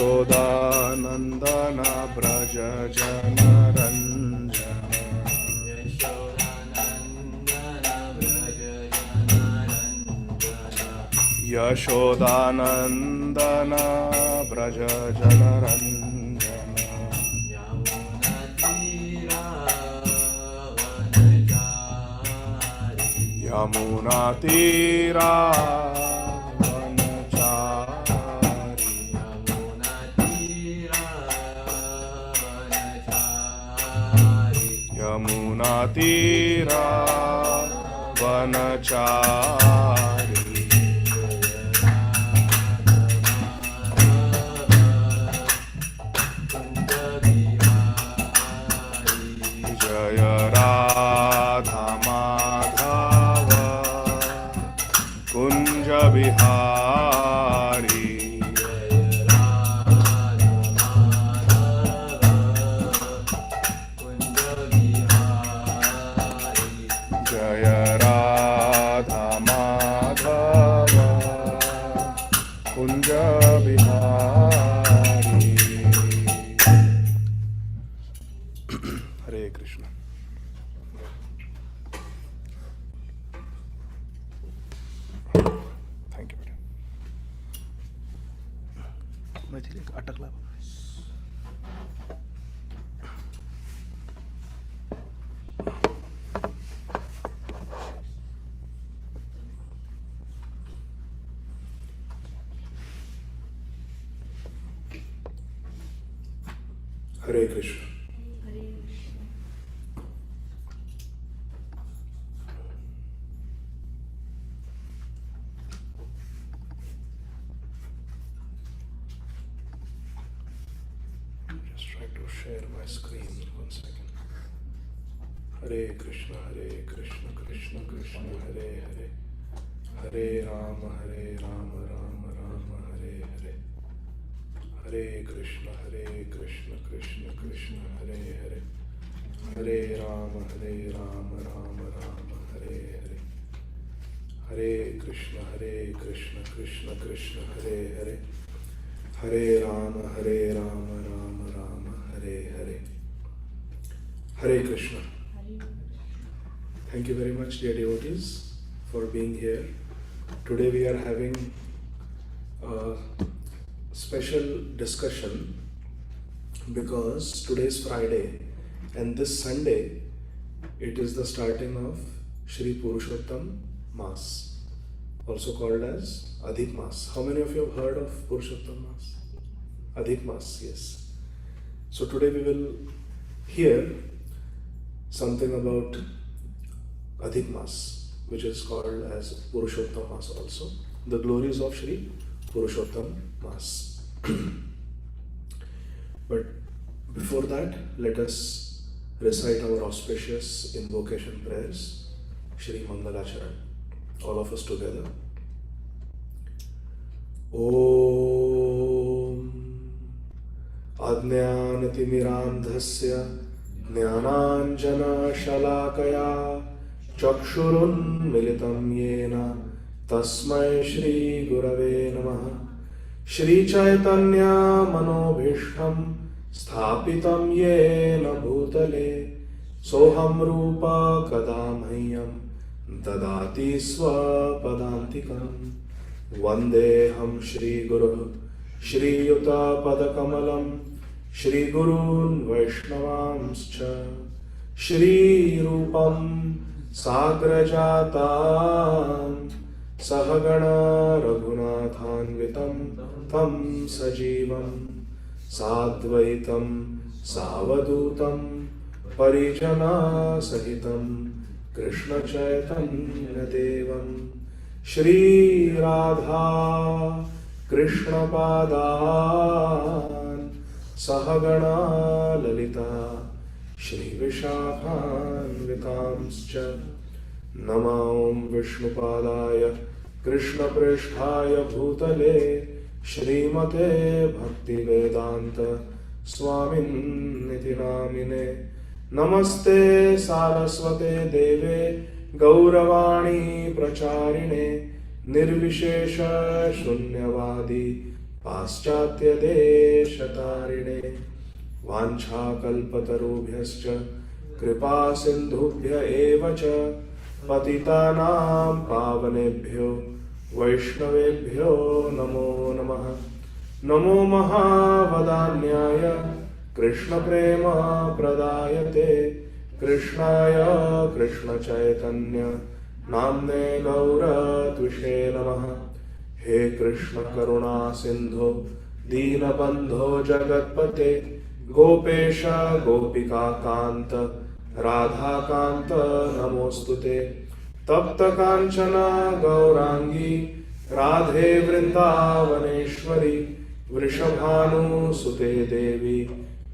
यशोदानन्दन व्रज जनरञ्जन यशोदानन्दन व्रज जनरञ्जन यमुनातीरा यमुनातीरा वनचारी जय राधा माधव कुंज बिहारी जय राधा माधव कुंज बिहारी। हरे Krishna. Thank you बेटा। मैथिली अटकला हरे Krishna. Just try to share my screen 1 second. Hare Krishna Krishna Krishna Hare Hare Hare Ram Ram Ram Hare Hare Hare Krishna Krishna Krishna Hare Hare Hare Ram Ram Ram Hare Hare Hare Krishna Krishna Krishna Hare Hare Hare Ram Ram Ram Hare Hare Hare Krishna. Thank you very much, dear devotees, for being here. Today we are having a special discussion because today is Friday and this Sunday it is the starting of Shri Purusottama Mass, also called as Ādi Mass. How many of you have heard of Purusottama Mass? Ādi Mass, yes. So today we will hear something about Ādi Mass, which is called as Purusottama Mass also, the glories of Shri Purusottama Mass. But before that, let us recite our auspicious invocation prayers, Shri Mangalacharan, all of us together. Om Ajnanatimmirandhasya Jnananjana Shalakaya Chakshurunmilitam Yena Tasmai Shri Gurave Namaha Shri Chaitanya Manobhishtam Sthapitam Yena Bhutale Soham Rupa Kadamhayyam Dadati Swapadantikam Vandeham Shri Guru Shri Yuta Padakamalam Shri Gurun Vaishnavamscha Shri Rupam Sagrajatam Sahagana Raghunathanvitam Tam Sajivam Sadvaitam Savadutam Parijana Sahitam Krishna Chaitanya Devam Shri Radha Krishna Padan Sahagana Lalita Shri Vishakhanvitamscha Namam Vishnupadaya Krishna Pristhaya Bhutale Shrimate Bhakti Vedanta Swamin Niti Namine Namaste Saraswate Deve Gauravani Pracharine Nirvishesha Shunyavadi पाश्चात्यदेशतारिणे वाञ्छाकल्पतरुभ्यश्च कृपा सिन्धुभ्य एव च पतितानां पावनेभ्यो वैष्णवेभ्यो नमो नमः। नमो महावदान्याय कृष्णप्रेम प्रदायते कृष्णाय कृष्णचैतन्य नाम्ने गौरत्विषे नमः। हे कृष्ण करुणा सिंधो दीनबंधो जगत्पते गोपेश गोपिका कांत राधा कांत नमोस्तुते। तप्त कांचन गौरांगी राधे वृंदावनेश्वरी वृषभानुसुते देवी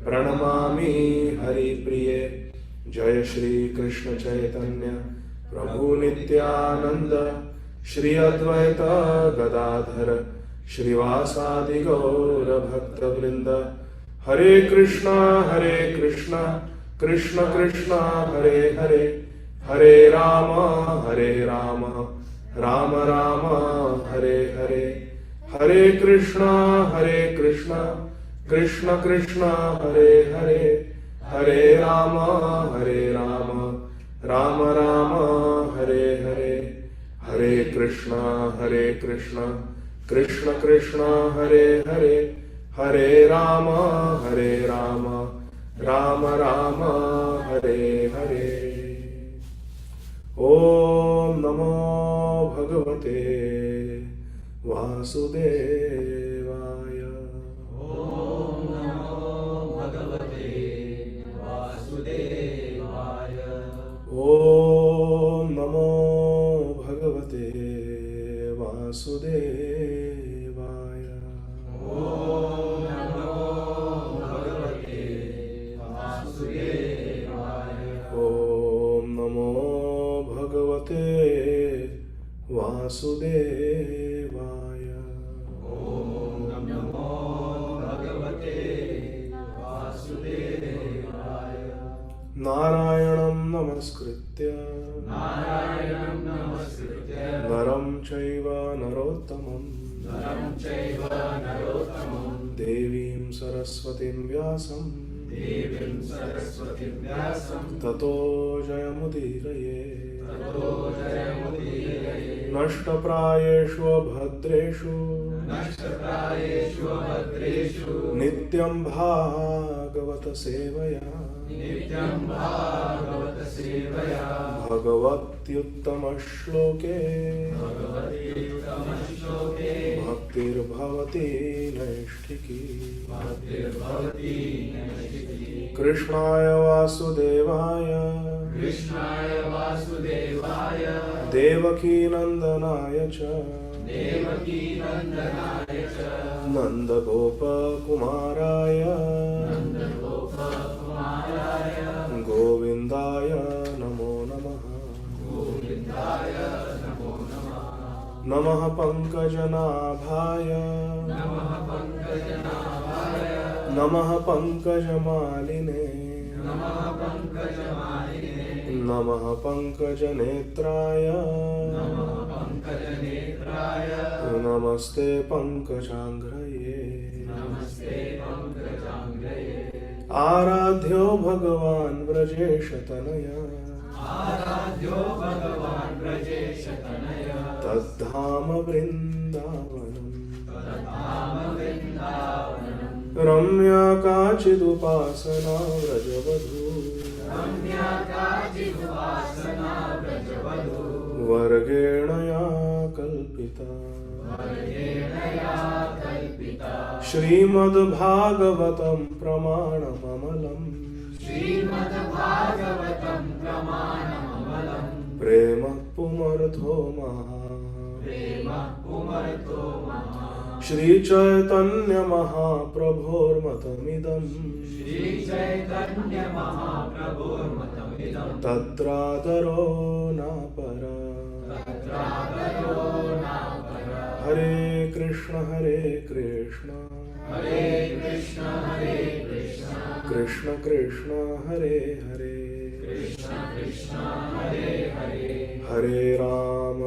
प्रणमामि हरिप्रिये। जय श्री कृष्ण चैतन्य प्रभु नित्यानंद श्री अद्वैत गदाधर श्रीवासादि गौर भक्त वृंद। हरे कृष्णा कृष्ण कृष्ण हरे हरे हरे राम राम राम हरे हरे। हरे कृष्णा कृष्ण कृष्ण हरे हरे हरे राम राम राम हरे हरे। हरे कृष्णा कृष्ण कृष्ण हरे हरे हरे राम राम राम हरे हरे। ओम नमो भगवते वासुदेवाय। ओम नमो भगवते वासुदेवाय। ओम नमो भगवते वासुदेवाय। ओम नमो भगवते वासुदेवाय। ओम नमो भगवते वासुदेवाय। ओम नमो भगवते वासुदेवाय। नारायणं नमस्कृत्य नरं चैव नरोत्तमं देवीं सरस्वतीं व्यासं ततो जयमुदीरये। नष्टप्रायेषु भद्रेषु नित्यं भागवत सेवया भगवत्युत्तमश्लोके भक्तिर्भवति नैष्ठिकी। कृष्णाय वासुदेवाय देवकीनन्दनाय च नन्दगोपकुमाराय गोविन्दाय नमो नमः। नमः पङ्कजनाभाय नमः पङ्कजमालिने नमः पङ्कजनेत्राय नमस्ते पङ्कजाङ्घ्रये। आराध्यो भगवान् व्रजेशतनया तद्धाम वृन्दावनम्। रम्या काचिदुपासना व्रजवधू वर्गेण या कल्पिता। श्रीमद्भागवतं प्रमाणममलम् प्रेम पुमर्थो महा। श्रीचैतन्य महाप्रभोर्मतमिदम् तत्रादरो नापरा। हरे Krishna Krishna Krishna Hare Hare Hare Ram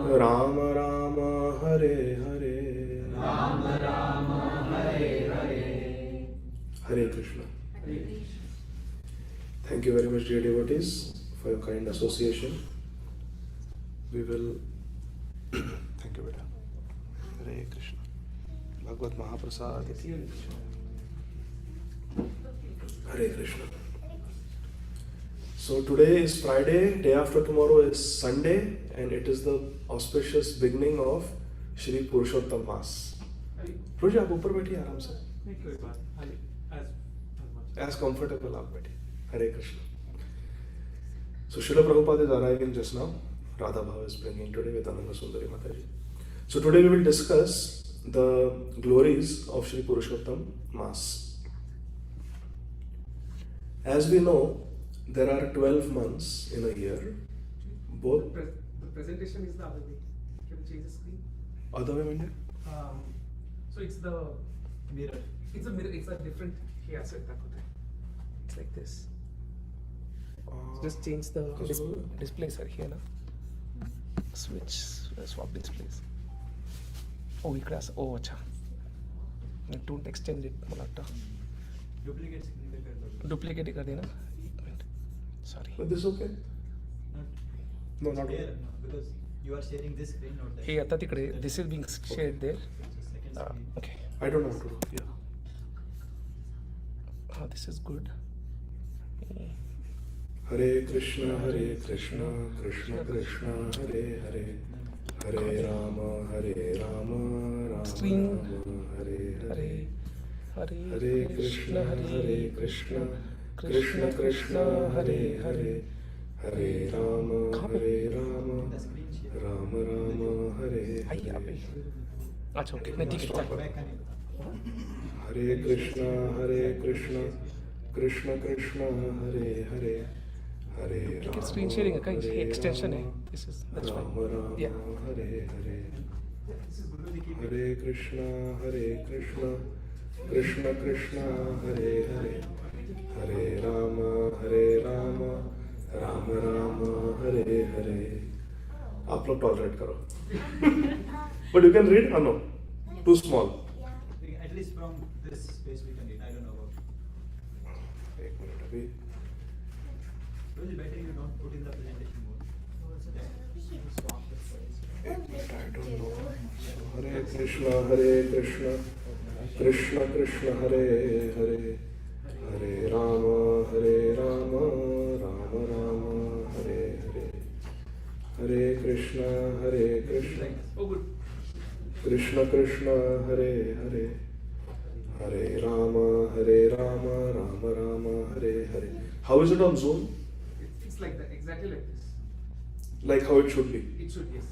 Rama Rama Hare Hare, Rama Rama Hare Hare, Hare Krishna. Thank you very much, dear devotees, for your kind association. We will. Thank you, beta. Hare Krishna. Bhagavad Mahaprasad. Hare Krishna. So today is Friday, day after tomorrow is Sunday, and it is the auspicious beginning of Shri Purusottama Mas. रोजी आप ऊपर बैठिए आराम से, as comfortable आप बैठिए. Hare Krishna. So Srila Prabhupada is arriving just now. Radha Bhava is bringing today with Ananga Sundari Mataji. So today we will discuss the glories of Shri Purusottama Mas. As we know, there are 12 months in a year. Both. The presentation is the other way. Can you change the screen? Other way, Manja? So it's the mirror. It's a mirror. It's a different. Here, so it's like this. Just change the display, sir. Here, na. Switch, swap displays. Oh, we cross. Oh, acha. Don't extend it. Duplicate कर देना. Sorry. But this okay? No, not okay. Here, no, because you are sharing this screen, not that. Hey, आता तिकडे. This is being shared there. Second screen. Okay. I don't know what to do. Yeah. This is good. Hare Krishna, Krishna Krishna, Hare Hare, Hare Rama, Rama Screen. Rama, Hare Hare, Hare Hare Krishna, Krishna Krishna, Hare Hare, Hare Rama, Rama, The screen share. Rama Rama, Hare आइए आप Hare, अच्छा okay नहीं ठीक है चल Back and Hare Krishna, Krishna Krishna, Hare Hare, Hare Rama, screen sharing का Hare extension है Rama, this is that's Rama fine Rama, या Hare Hare, this is Guru Diki. Hare Krishna, Krishna Krishna, Hare Hare, Hare Rama, Rama Rama, Hare Hare. आप लोग tolerate करो. But you can read or no? Too small. At least from this space we can read. I don't know about. एक minute अभी. Really better you don't put in the presentation mode. एक minute, I don't know. Hare Krishna, Krishna Krishna, Hare Hare, Hare Rama, Rama Rama, Hare Hare, Hare Krishna, oh good Krishna Krishna, Hare Hare, Hare Rama, Rama Rama, Hare Hare. How is it on Zoom? It's like that exactly like this Like how it should be. It should yes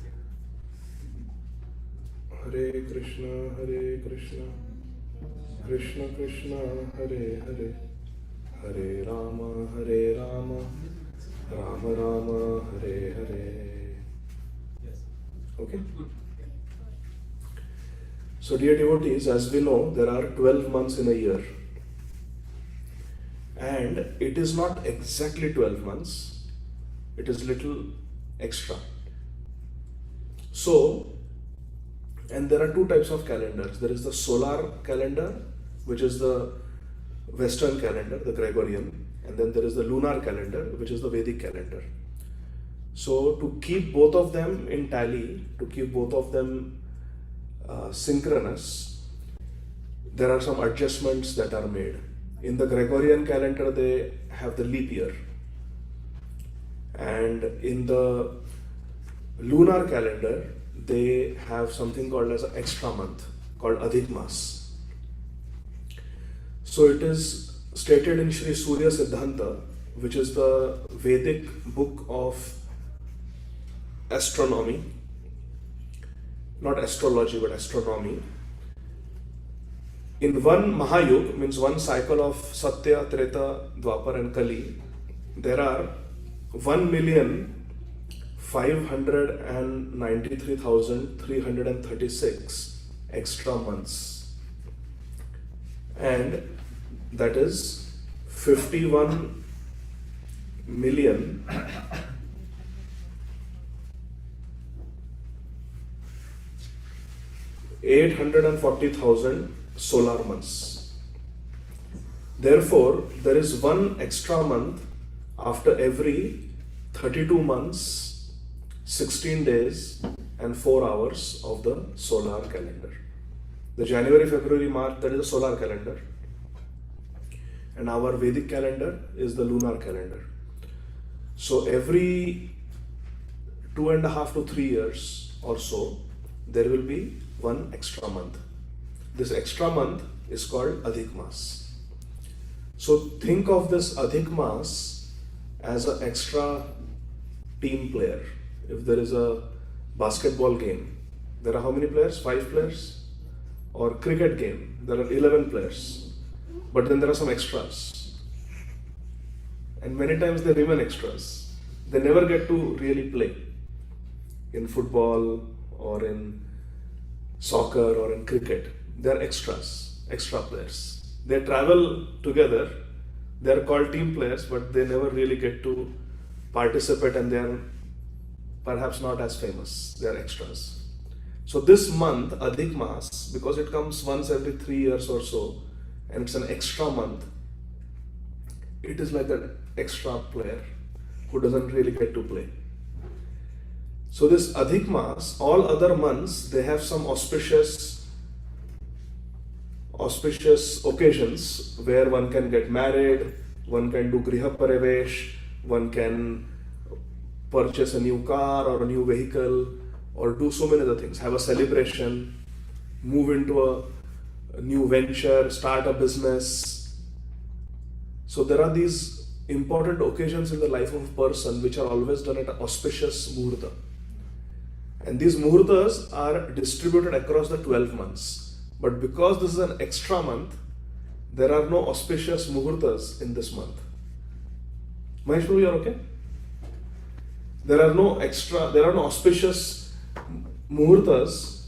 Hare Krishna, Krishna Krishna, Hare Hare, Hare Rama, Rama Rama, Hare Hare. Yes. Okay. So dear devotees, as we know, there are 12 months in a year. And it is not exactly 12 months. It is little extra. So, and there are two types of calendars. There is the solar calendar, which is the Western calendar, the Gregorian, and then there is the lunar calendar, which is the Vedic calendar. So to keep both of them in tally, to keep both of them synchronous, there are some adjustments that are made. In the Gregorian calendar, they have the leap year. And in the lunar calendar, they have something called as an extra month called Adhik Mas. So it is stated in Sri Surya Siddhanta, which is the Vedic book of astronomy, not astrology but astronomy. In one Mahayug, means one cycle of Satya, Treta, Dwapar and Kali, there are 1,593,336 extra months, and that is 51 million 840,000 solar months. Therefore, there is one extra month after every 32 months, 16 days and 4 hours of the solar calendar. The January, February, March, that is the solar calendar. And our Vedic calendar is the lunar calendar. So every 2.5 to 3 years or so, there will be one extra month. This extra month is called Adhik Mas. So think of this Adhik Mas as an extra team player. If there is a basketball game, there are how many players? 5 players? Or cricket game, there are 11 players. But then there are some extras. And many times they remain extras. They never get to really play. In football or in soccer or in cricket, they are extras, extra players. They travel together, they are called team players, but they never really get to participate and they are perhaps not as famous, they are extras. So this month, Adhik Mas, because it comes once every 3 years or so, and it's an extra month, it is like an extra player who doesn't really get to play. So this Adhik Mas, all other months, they have some auspicious occasions where one can get married, one can do Griha Pravesh, one can purchase a new car or a new vehicle, or do so many other things, have a celebration, move into a new venture, start a business. So there are these important occasions in the life of a person which are always done at an auspicious muhurta. And these muhurtas are distributed across the 12 months. But because this is an extra month, there are no auspicious muhurtas in this month. Mahesh Prabhu, you are okay? There are no auspicious muhurtas,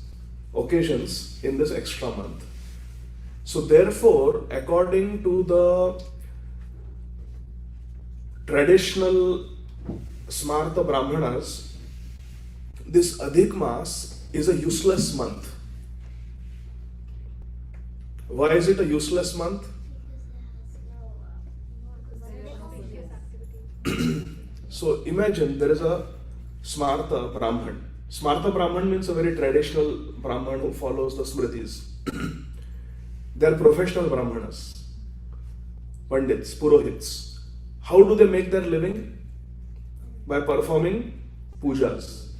occasions in this extra month. So therefore, according to the traditional Smarta Brahmanas, this Adhik Mas is a useless month. Why is it a useless month? So imagine there is a Smarta Brahman. Smarta Brahman means a very traditional Brahman who follows the Smritis. They are professional Brahmanas, Pandits, Purohits. How do they make their living? By performing pujas.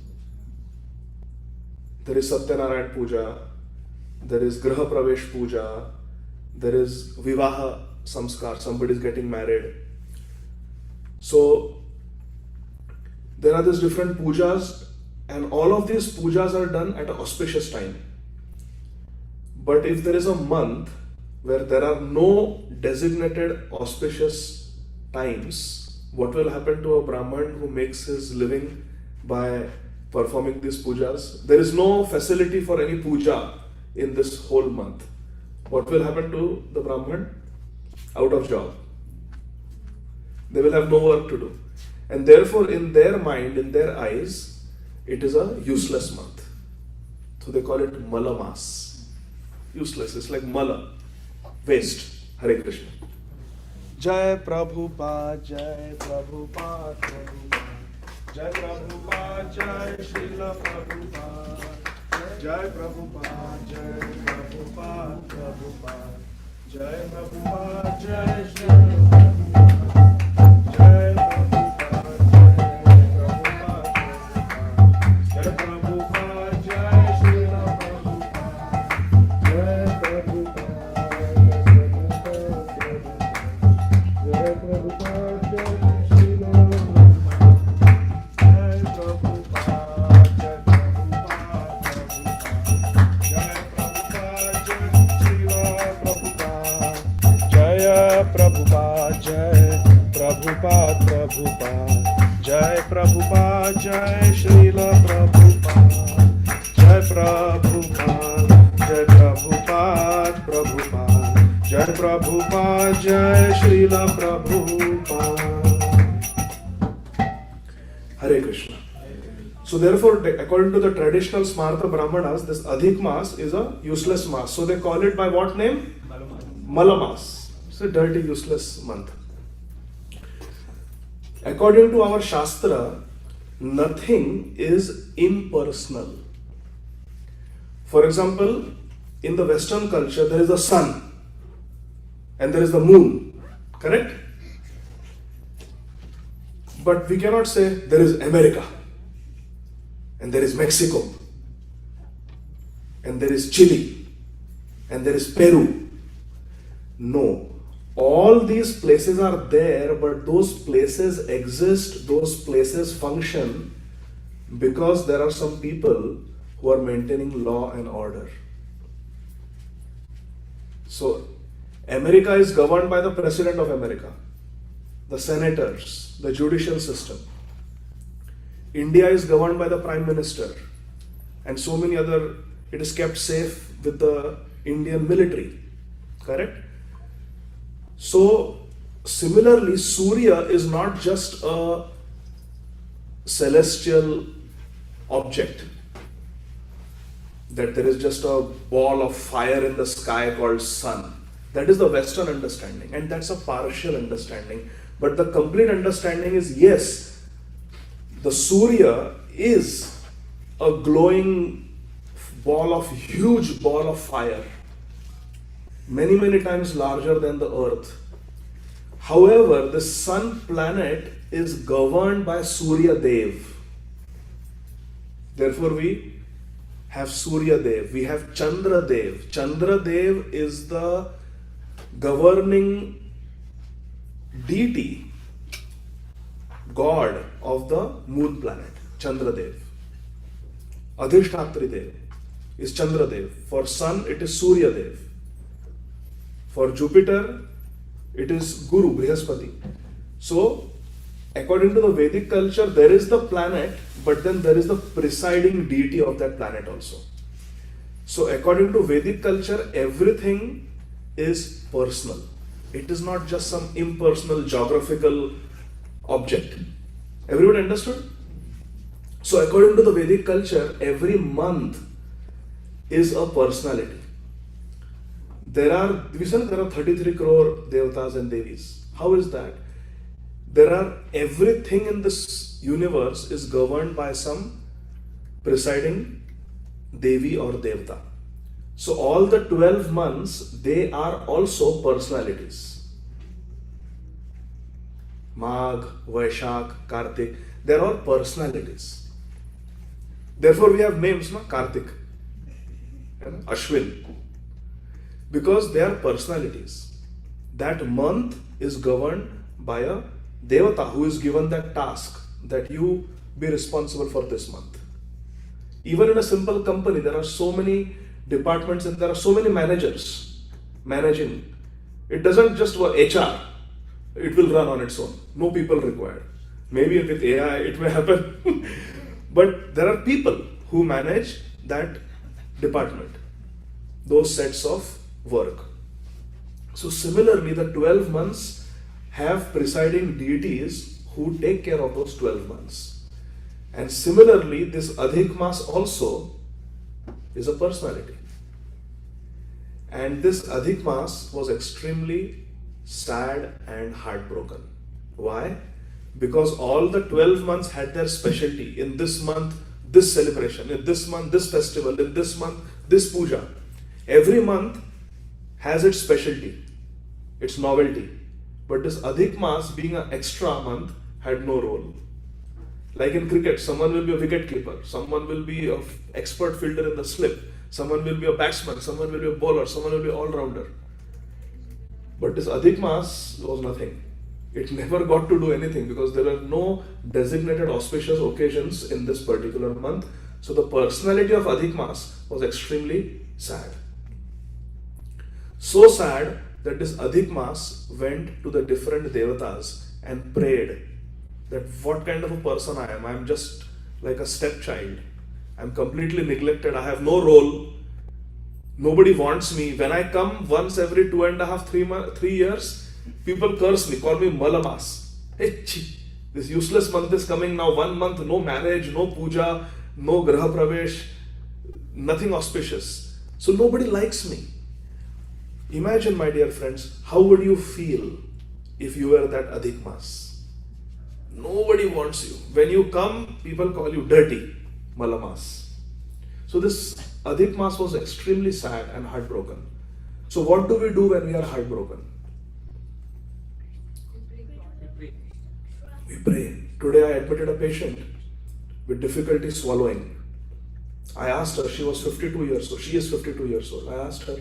There is Satyanarayan Puja, there is Griha Pravesh Puja, there is Vivaha Samskar, somebody is getting married. So there are these different pujas, and all of these pujas are done at an auspicious time. But if there is a month where there are no designated auspicious times, what will happen to a Brahman who makes his living by performing these pujas? There is no facility for any puja in this whole month. What will happen to the Brahman? Out of job. They will have no work to do. And therefore, in their mind, in their eyes, it is a useless month. So they call it Mala Mas. Useless. It's like Mala. Waste. Hare Krishna. Jai Prabhupada, Jai Prabhupada, Prabhupada. Jai Prabhupada, Jai Srila Prabhupada. Jai Prabhupada, Jai Prabhupada, Prabhupada. Jai Prabhupada, Jai Srila Prabhupada. Jai Prabhupada. Prabhupada, Jai Prabhupada, Jai Srila Prabhupada, Jai Prabhupada, Jai Prabhupada, Prabhupada, Jai Prabhupada, Jai Srila Prabhupada. Hare Krishna. So therefore, according to the traditional Smarta Brahmanas, this Adhik Mas is a useless Mas. So they call it by what name? Malamas. It's a dirty, useless month. According to our Shastra, nothing is impersonal. For example, in the Western culture, there is the sun and there is the moon, correct? But we cannot say there is America and there is Mexico and there is Chile and there is Peru. No, all these places are there, but those places exist, those places function because there are some people who are maintaining law and order. So, America is governed by the President of America, the senators, the judicial system. India is governed by the Prime Minister, and so many other, it is kept safe with the Indian military, correct? So, similarly, Surya is not just a celestial object, that there is just a ball of fire in the sky called sun. That is the Western understanding, and that's a partial understanding. But the complete understanding is, yes, the Surya is a glowing huge ball of fire, many, many times larger than the earth. However, the sun planet is governed by Surya Dev. Therefore, we have Surya Dev, we have Chandra Dev. Chandra Dev is the governing deity, god of the moon planet, Chandra Dev. Adhishtatri Dev is Chandra Dev. For sun, it is Surya Dev. For Jupiter, it is Guru, Brihaspati. So, according to the Vedic culture, there is the planet, but then there is the presiding deity of that planet also. So, according to Vedic culture, everything is personal. It is not just some impersonal geographical object. Everyone understood? So, according to the Vedic culture, every month is a personality. We said there are 33 crore devatas and devis. How is that? Everything in this universe is governed by some presiding devi or devata. So all the 12 months, they are also personalities. Magh, Vaishak, Kartik, they are all personalities. Therefore we have names, na? Kartik, Ashwin. Because they are personalities. That month is governed by a devata who is given that task, that you be responsible for this month. Even in a simple company, there are so many departments and there are so many managers managing. It doesn't just work HR, it will run on its own. No people required. Maybe with AI it may happen. But there are people who manage that department, those sets of work. So similarly, the 12 months have presiding deities who take care of those 12 months. And similarly, this Adhik Mas also is a personality. And this Adhik Mas was extremely sad and heartbroken. Why? Because all the 12 months had their specialty. In this month, this celebration. In this month, this festival. In this month, this puja. Every month has its specialty, its novelty. But this Adhik Mas, being an extra month, had no role. Like in cricket, someone will be a wicket keeper, someone will be an expert fielder in the slip, someone will be a batsman, someone will be a bowler, someone will be an all-rounder. But this Adhik Mas was nothing. It never got to do anything because there were no designated auspicious occasions in this particular month. So the personality of Adhik Mas was extremely sad. So sad that this Adhik Mas went to the different devatas and prayed that what kind of a person I am. I am just like a stepchild. I am completely neglected. I have no role. Nobody wants me. When I come once every 2.5, 3 years, people curse me, call me Malamas. Hey, This useless month is coming now. 1 month, no marriage, no puja, no graha pravesh, nothing auspicious. So nobody likes me. Imagine, my dear friends, how would you feel if you were that Adhik Mas? Nobody wants you. When you come, people call you dirty, Malamas. So this Adhik Mas was extremely sad and heartbroken. So what do we do when we are heartbroken? We pray. Today I admitted a patient with difficulty swallowing. I asked her, she was 52 years old. She is 52 years old. I asked her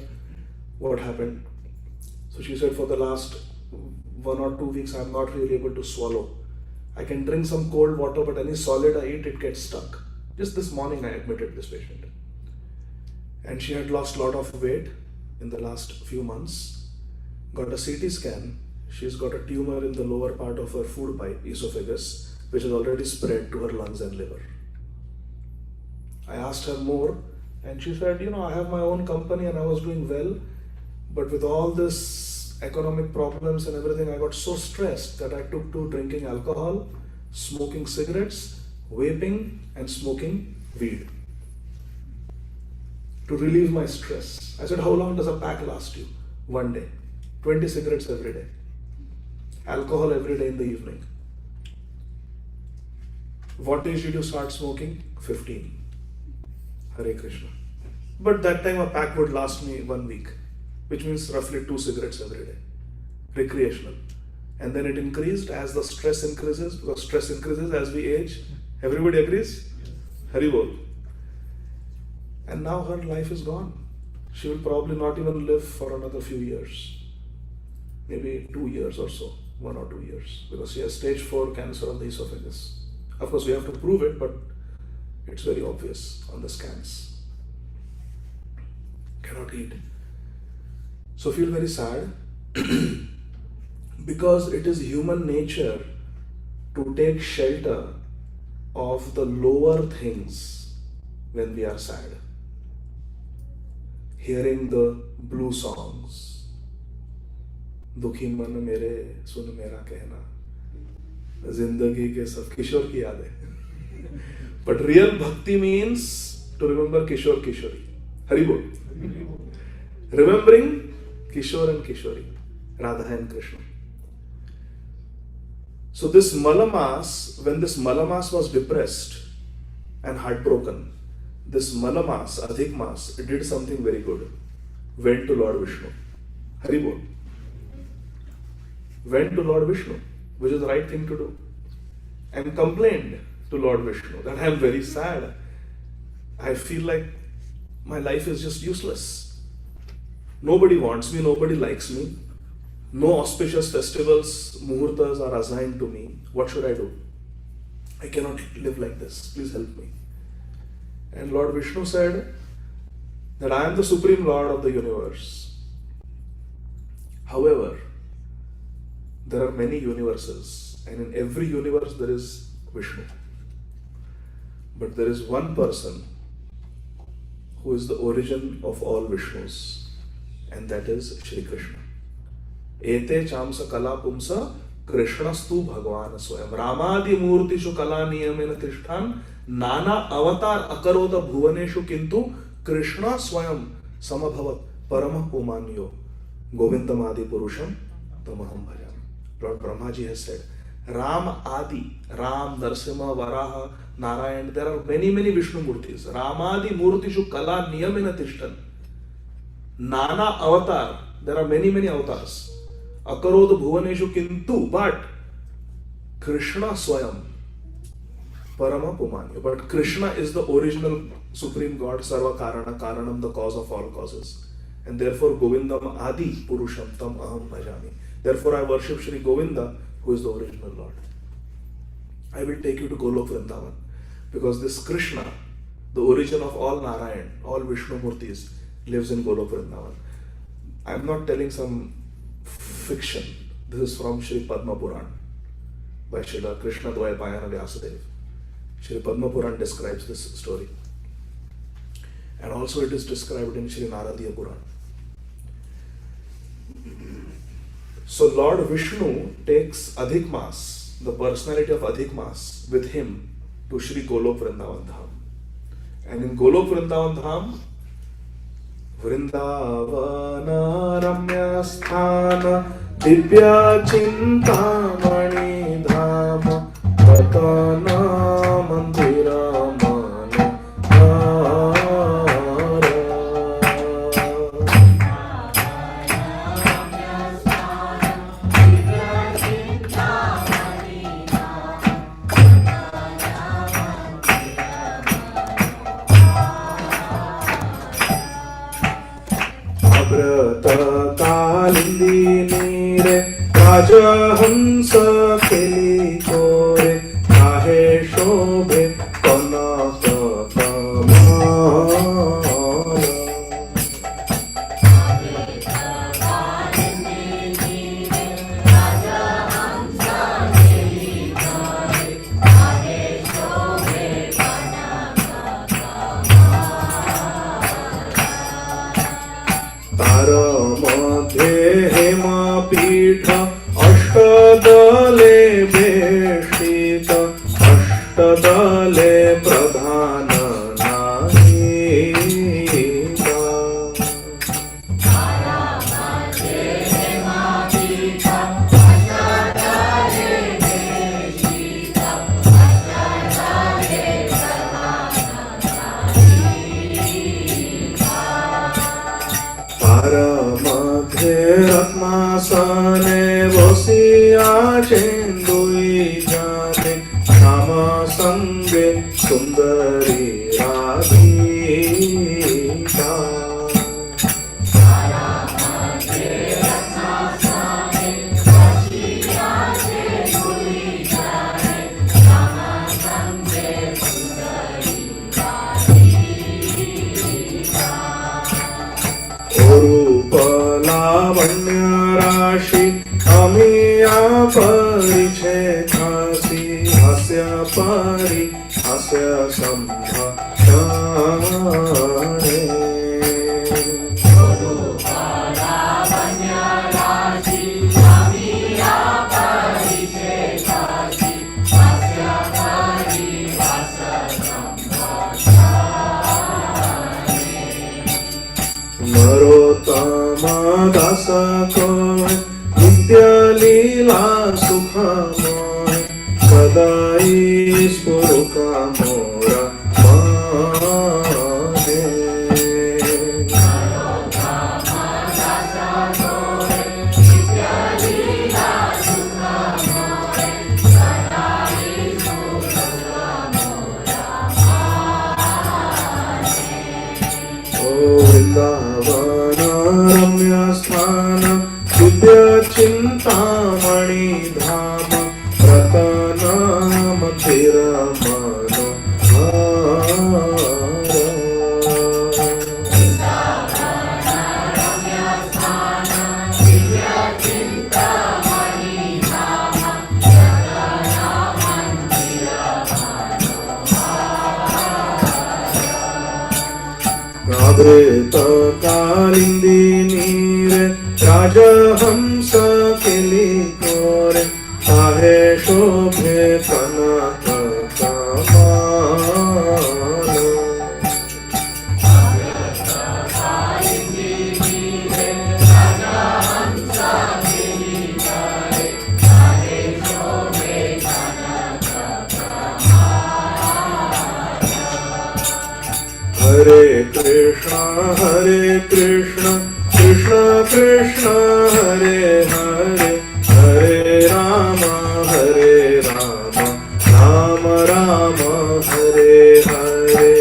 what happened. So she said, for the last 1 or 2 weeks I am not really able to swallow. I can drink some cold water, but any solid I eat, it gets stuck. Just this morning I admitted this patient. And she had lost a lot of weight in the last few months. Got a CT scan. She's got a tumor in the lower part of her food pipe, esophagus, which has already spread to her lungs and liver. I asked her more, and she said, I have my own company and I was doing well, but with all this economic problems and everything, I got so stressed that I took to drinking alcohol, smoking cigarettes, vaping, and smoking weed to relieve my stress. I said, how long does a pack last you? 1 day. 20 cigarettes every day. Alcohol every day in the evening. What age did you start smoking? 15. Hare Krishna. But that time a pack would last me 1 week, which means roughly 2 cigarettes every day. Recreational. And then it increased as the stress increases, because stress increases as we age. Everybody agrees? Hari Bol. And now her life is gone. She will probably not even live for another few years. Maybe 2 years or so. 1 or 2 years. Because she has stage 4 cancer of the esophagus. Of course, we have to prove it, but it's very obvious on the scans. Cannot eat. So feel very sad. Because it is human nature to take shelter of the lower things when we are sad. Hearing the blue songs. दुखी मन मेरे सुन मेरा कहना, जिंदगी के सब किशोर की यादें. But real bhakti means to remember Kishore Kishori. Hari Bol. Remembering Kishore and Kishori, Radha and Krishna. So this Malamas, when this Malamas was depressed and heartbroken, this Malamas, Adhik Mas, did something very good. Went to Lord Vishnu. Hari Bol. Went to Lord Vishnu, which is the right thing to do, and complained to Lord Vishnu that I am very sad. I feel like my life is just useless. Nobody wants me, nobody likes me. No auspicious festivals, muhurtas are assigned to me. What should I do? I cannot live like this. Please help me. And Lord Vishnu said that I am the Supreme Lord of the universe. However, there are many universes, and in every universe there is Vishnu. But there is one person who is the origin of all Vishnus, and that is Shri Krishna. Ete chamsa kala pumsa Krishnastu Bhagwan Swayam. Ramadi Murtishu kala niyamena tishthan nana avatar akaroda bhuvaneshu kintu Krishna Swayam samabhavat parama pumanyo Govindam Ādi Purusottama tamaham bhajami. Lord Brahmaji has said, Ram Adi, Ram, Narsimha, Varaha, Narayan, there are many, many Vishnu Murtis. Ramadi Murtishu Kala Niyamena Tishtan. Nana Avatar, there are many, many avatars. Akarod Bhuvaneshu Kintu, but Krishna Swayam, Parama Pumanyo. But Krishna is the original Supreme God, Sarva Karana, Karanam, the cause of all causes. And therefore Govindam Adi Purusham Aham Bhajami. Therefore I worship Shri Govinda, who is the original Lord. I will take you to Golok Vrindavan, because this Krishna, the origin of all Narayan, all Vishnu Murtis, lives in Golok Vrindavan. I am not telling some fiction. This is from Shri Padma Puran by Srila Krishna Dvayapayana Vyasadeva. Shri Padma Puran describes this story. And also it is described in Shri Naradiya Puran. So Lord Vishnu takes Adhik Mas, the personality of Adhik Mas with him to Shri Golok Vrindavan Dham. And in Golok Vrindavan Dham, Vrindavana Ramya Sthana Divya Chintamani Dhama Patana Mandira राजहंस खेली कोरे काहे शोभे कनक तार मध्ये हेमा पीठ अष्टदले वेष्टित अष्टदले प्रधान नायिका तार मध्ये रत्नासने बसिया चेन्दुई जाने श्यामा संगे सुंदरी राधिका लावण्य राशि अमिया परिछे खासी हास्य परि हास्य संभाषणे नरोत्तमा दास कोय नित्य लीला सुखमय सदाई स्फुरुका मोरा माने वृंदावन रम्य स्थान दिव्य चिंतामणि धाम रतन मथिर अद्वैत कालिंदी नीरे राजहंस केली कोरे काहे शोभे कनक कमान हरे Krishna Krishna Krishna Hare Hare Hare Ram Ram Ram Hare Hare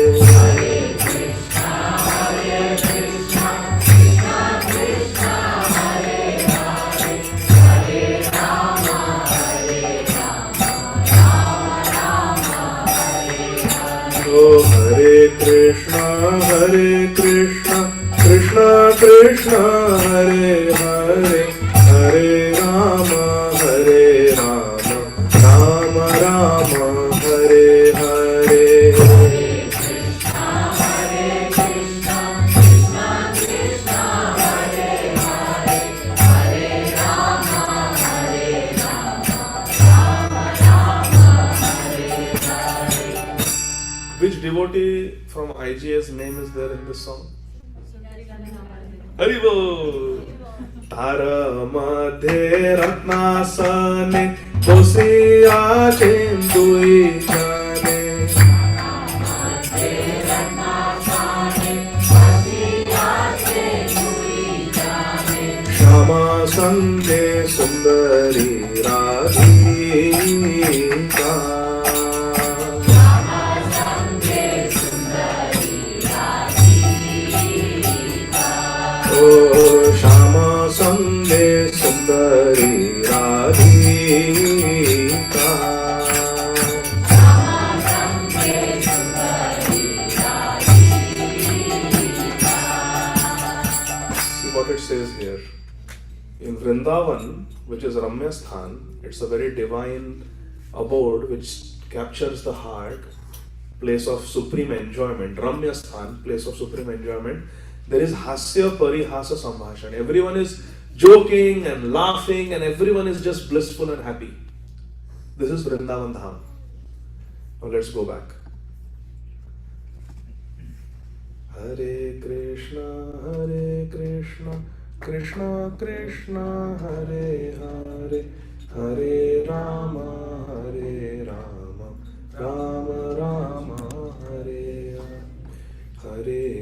Hare Krishna Krishna Krishna Hare Hare Hare Ram Ram Ram Hare Hare devotee from IGS name is there in this song? Haribo! Tara madhe ratnasane kosiya chendui jane. Shama sande sundari radhika. Shama Sande Sundari Radhika. See what it says here. In Vrindavan, which is Ramya Sthan, it's a very divine abode which captures the heart, place of supreme enjoyment. Ramya Sthan, place of supreme enjoyment. There is hasya parihasa sambhashan. Everyone is joking and laughing and everyone is just blissful and happy. This is Vrindavan Dham. Now let's go back. Hare Krishna, Krishna Krishna, Hare Hare, Hare Rama, Rama Rama, Hare Hare.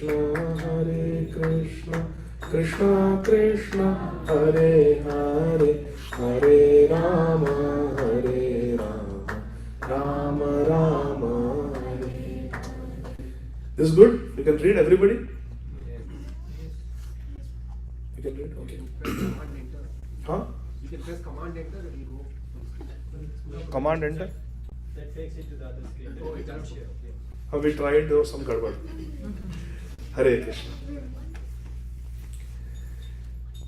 Hare Krishna, Krishna Krishna, Hare Hare, Hare Rama, Rama Rama, Hare. This is good? You can read, everybody? You can read? Okay. Command enter. Huh? You can press command enter and you go. Command enter? That takes it to the other screen. Oh, it doesn't share. Okay. We tried, there was some gadbad. Hare Krishna.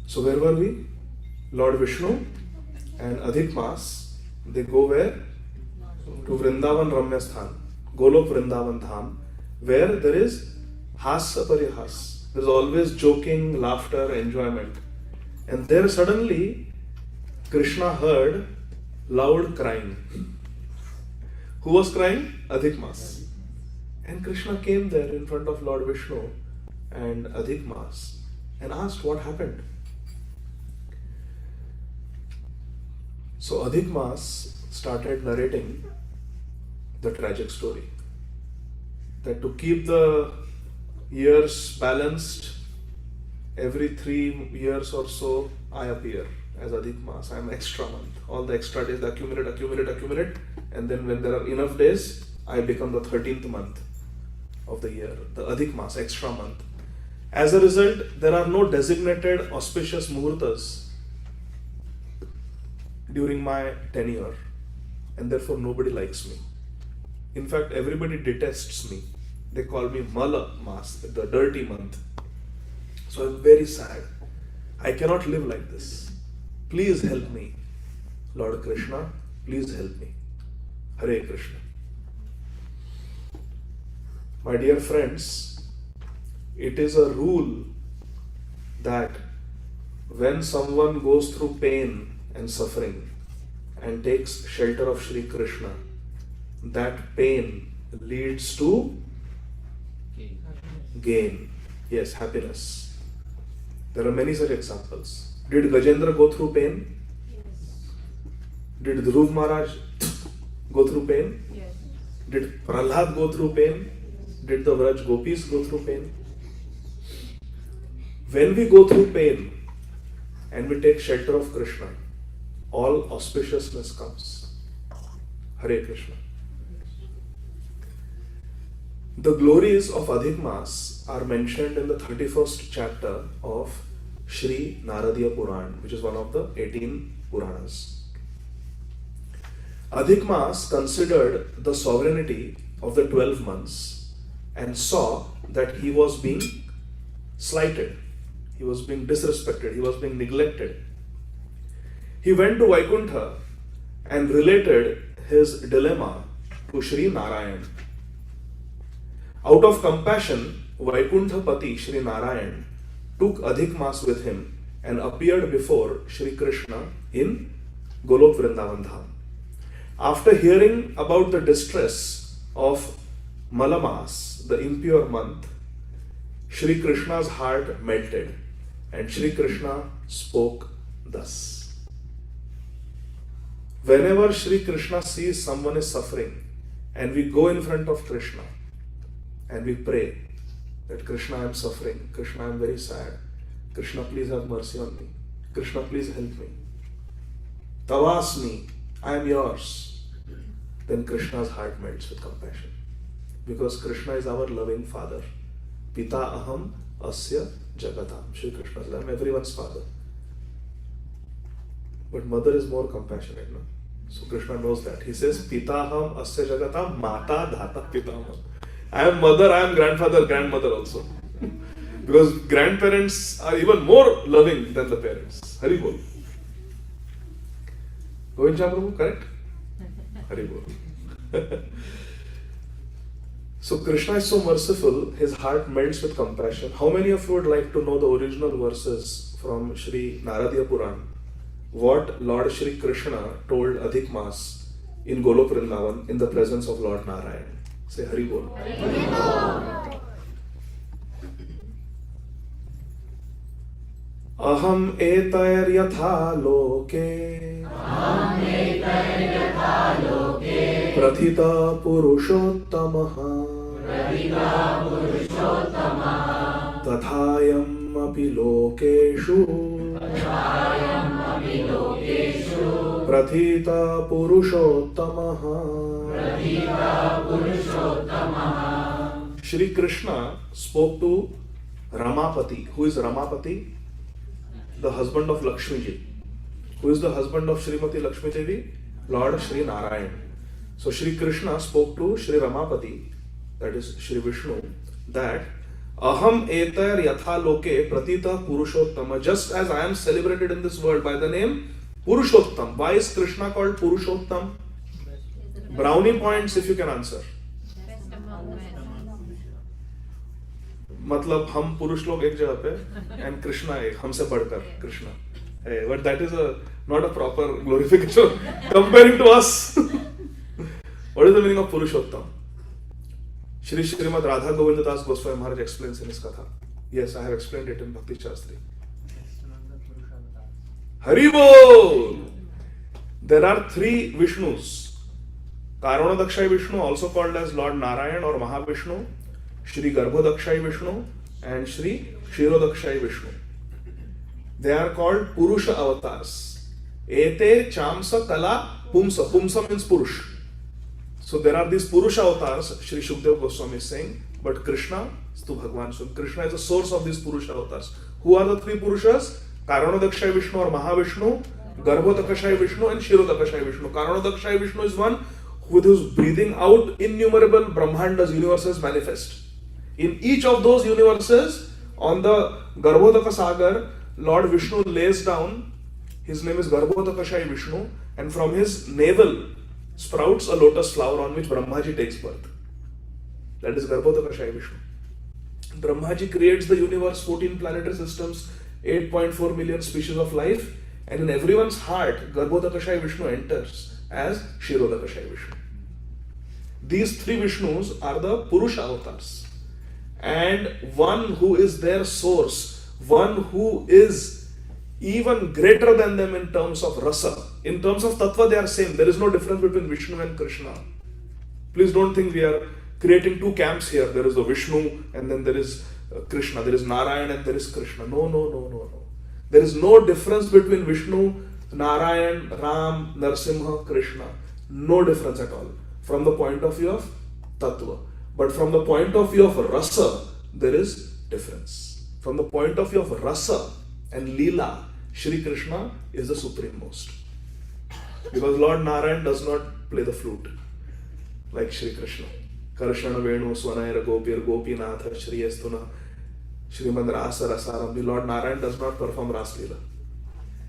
So where were we? Lord Vishnu and Adhik Mas, they go where? To Vrindavan Ramya Sthan, Golok Vrindavan Dham, where there is Hasya Parihas. There is always joking, laughter, enjoyment. And there suddenly Krishna heard loud crying. Who was crying? Adhik Mas. And Krishna came there in front of Lord Vishnu and Adhik Mas and asked what happened. So Adhik Mas started narrating the tragic story. That to keep the years balanced, every 3 years or so I appear as Adhik Mas. I am extra month. All the extra days accumulate, and then when there are enough days, I become the 13th month of the year, the Adhik Mas, extra month. As a result, there are no designated auspicious muhurtas during my tenure, and therefore nobody likes me. In fact, everybody detests me. They call me Mala Mas, the dirty month. So I'm very sad. I cannot live like this. Please help me. Lord Krishna, please help me. Hare Krishna. My dear friends, it is a rule that when someone goes through pain and suffering and takes shelter of Shri Krishna, that pain leads to gain. Yes, happiness. There are many such examples. Did Gajendra go through pain? Yes. Did Dhruv Maharaj go through pain? Yes. Did Prahlad go through pain? Did the Vraj Gopis go through pain? When we go through pain and we take shelter of Krishna, all auspiciousness comes. Hare Krishna. The glories of Adhik Mas are mentioned in the 31st chapter of Sri Naradiya Puran, which is one of the 18 Puranas. Adhik Mas considered the sovereignty of the 12 months and saw that he was being slighted, he was being disrespected, he was being neglected. He went to Vaikuntha and related his dilemma to Sri Narayan. Out of compassion, Vaikuntha Pati Sri Narayan took Adhik Mas with him and appeared before Sri Krishna in Golok Vrindavan Dham. After hearing about the distress of Malamas, the impure month, Shri Krishna's heart melted and Shri Krishna spoke thus. Whenever Shri Krishna sees someone is suffering and we go in front of Krishna and we pray that Krishna, I am suffering, Krishna, I am very sad, Krishna, please have mercy on me, Krishna, please help me, Tavasmi, I am yours, then Krishna's heart melts with compassion. Because Krishna is our loving father. Pita aham asya jagatam. Shri Krishna says, I am everyone's father. But mother is more compassionate, no? So Krishna knows that. He says, Pita aham asya jagatam, mata dhata pitama. I am mother, I am grandfather, grandmother also. Because grandparents are even more loving than the parents. Hari bol. Govind Prabhu, correct? Hari bol. So Krishna is so merciful, his heart melts with compassion. How many of you would like to know the original verses from Sri Naradiya Puran? What Lord Shri Krishna told Adhik Mas in Golok Vrindavan in the presence of Lord Narayan? Say Hari Bol. Hari Bol. Aham etair yatha loke Prathita Purusottama Tathayam api lokeshu Prathita Purusottama. Shri Krishna spoke to Ramapati. Who is Ramapati? The husband of Lakshmi ji. Who is the husband of Srimati Lakshmi Devi? Lord Shri Narayan. So Shri Krishna spoke to Shri Ramapati, that is Shri Vishnu, that Aham etar yatha loke pratita Purushottama. Just as I am celebrated in this world by the name Purushottam. Why is Krishna called Purushottam? Brownie points if you can answer. मतलब हम पुरुष लोग एक जगह पे and Krishna एक हमसे बढ़कर Krishna. Hey, but that is not a proper glorification comparing to us. What is the meaning of Purushottam? Shri Srimad Radha Govinda Das Goswami Maharaj explains in his Katha. Yes, I have explained it in Bhakti Shastri. Hari Bol! There are three Vishnus. Karanadakshayi Vishnu, also called as Lord Narayan or Mahavishnu, Shri Garbhodakshayi Vishnu, and Shri Kshirodakshayi Vishnu. They are called Purusha avatars. Ete Chamsa Kala Pumsa. Pumsa means Purush. So there are these Purusha avatars, Shri Shukdev Goswami is saying, but Krishna is to Bhagwan. So Krishna is the source of these Purusha avatars. Who are the three Purushas? Karanadakshayi Vishnu or Mahavishnu, Garbhodakshayi Vishnu, and Kshirodakshayi Vishnu. Karanadakshayi Vishnu is one with whose breathing out innumerable Brahmandas, universes manifest. In each of those universes, on the Garbhodaka Sagar, Lord Vishnu lays down, his name is Garbhodakashayi Vishnu, and from his navel sprouts a lotus flower on which Brahmaji takes birth. That is Garbhodakashayi Vishnu. Brahmaji creates the universe, 14 planetary systems, 8.4 million species of life, and in everyone's heart, Garbhodakashayi Vishnu enters as Kshirodakashayi Vishnu. These three Vishnus are the Purusha avatars. And one who is their source, one who is even greater than them in terms of rasa. In terms of tattva, they are same. There is no difference between Vishnu and Krishna. Please don't think we are creating two camps here. There is the Vishnu and then there is Krishna. There is Narayan and there is Krishna. No. There is no difference between Vishnu, Narayan, Ram, Narsimha, Krishna. No difference at all. From the point of view of tattva. But from the point of view of rasa, there is difference. From the point of view of rasa and lila, Shri Krishna is the supreme most. Because Lord Narayan does not play the flute like Shri Krishna. Karshana Venu Swanayra Gopir Gopinatha Shri Estuna Shrimad Rasa Rasaram. The Lord Narayan does not perform Ras Leela.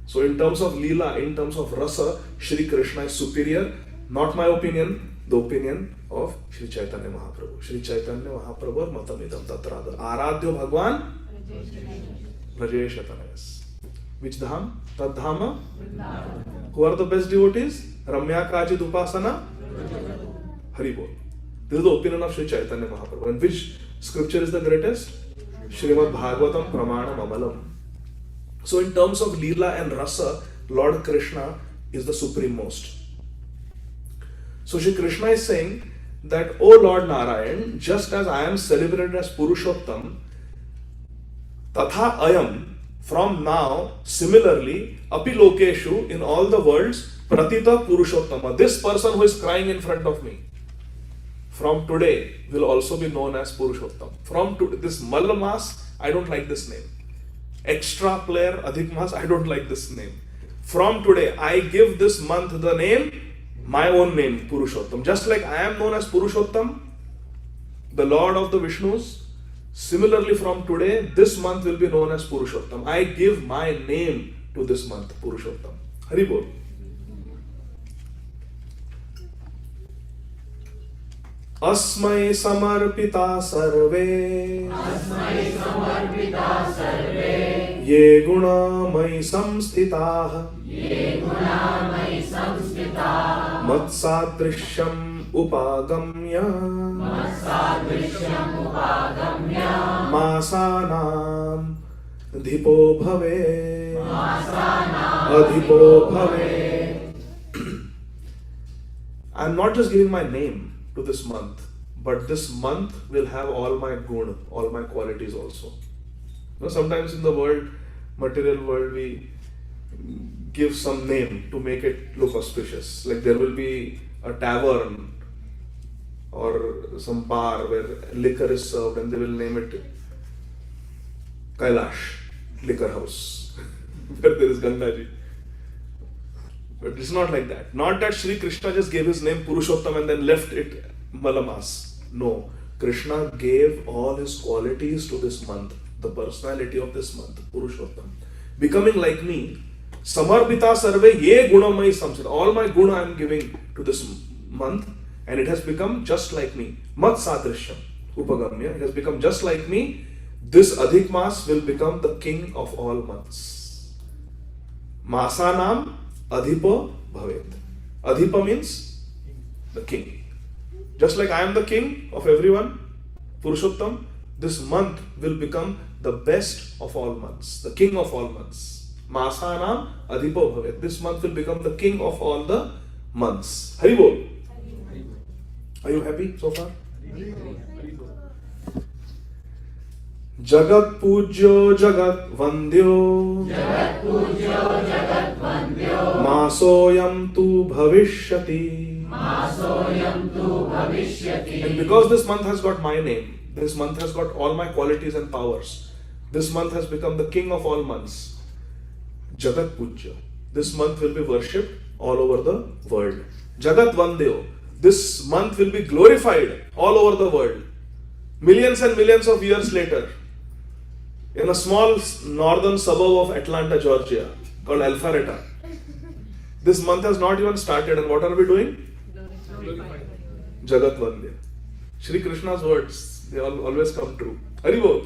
So in terms of Leela, in terms of rasa, Shri Krishna is superior. Not my opinion, the opinion of Shri Chaitanya Mahaprabhu. Shri Chaitanya Mahaprabhu Matamidam Tatrada. Aradhyo Bhagwan Rajesh Atanayas. Which dham? Tad dhama? Who are the best devotees? Ramya Kajit Upasana? Hari Bol. This is the opinion of Sri Chaitanya Mahaprabhu. And which scripture is the greatest? Srimad Bhagavatam Pramanam Amalam. So in terms of Leela and Rasa, Lord Krishna is the supreme most. So Shri Krishna is saying that, O Lord Narayan, just as I am celebrated as Purushottam, Tatha Ayam, from now, similarly, Api Lokeshu, in all the worlds, Pratita Purushottama, this person who is crying in front of me, from today will also be known as Purushottam. From today, this Malamas, I don't like this name. Extra player Adhikmas, I don't like this name. From today, I give this month the name, my own name, Purushottam. Just like I am known as Purushottam, the Lord of the Vishnus, similarly from today, this month will be known as Purushottam. I give my name to this month, Purushottam. Hari Bol. अस्मै समर्पिता सर्वे ये गुणामयि संस्थिताः मत्सादृश्यम् उपागम्य मासानाम् अधिपो भवे अधिपो भवे. I am not just giving my name to this month, but this month will have all my gun, all my qualities also. You know, sometimes in the world, material world, we give some name to make it look auspicious. Like there will be a tavern or some bar where liquor is served and they will name it Kailash Liquor House, where there is Gangaji. But it's not like that. Not that Sri Krishna just gave his name Purushottam and then left it Malamas. No. Krishna gave all his qualities to this month, the personality of this month, Purushottam. Becoming like me, Samarpita Sarve Ye Gunamai Samsita. All my guna I am giving to this month and it has become just like me. Mat Sadrishyam Upagamya. It has become just like me. This Adhik Mas will become the king of all months. Masanam Adhipa Bhavet. Adhipa means the king. Just like I am the king of everyone, Purushottam, this month will become the best of all months, the king of all months. Masanam Adhipa Bhavet. This month will become the king of all the months. Hari Bol. Are you happy so far? Jagat Pujyo Jagat Vandyo Masoyam tu Bhavishyati. And because this month has got my name, this month has got all my qualities and powers, this month has become the king of all months. Jagat Pujya. This month will be worshipped all over the world. Jagat Vandyo. This month will be glorified all over the world. Millions and millions of years later, in a small northern suburb of Atlanta, Georgia, called Alpharetta. This month has not even started, and what are we doing? Jagat Vandya. Shri Krishna's words, they always come true. Hari Bol.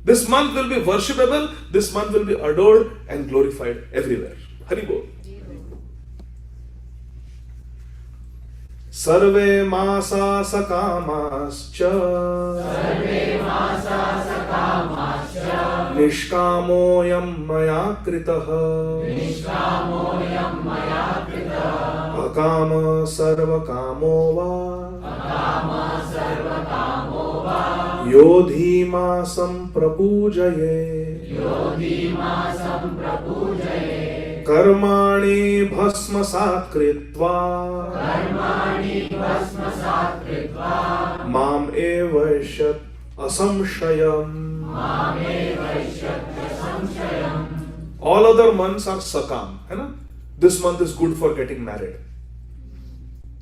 This month will be worshipable, this month will be adored and glorified everywhere. Hari Bol. Sarve masa sakamascha Nishkamoyam maya kritah Akama sarva kamo va Yodhi masam prapujaye Karmani bhasmasat kritva Mam evaishat asamshayam. All other months are sakam. Hai na? This month is good for getting married.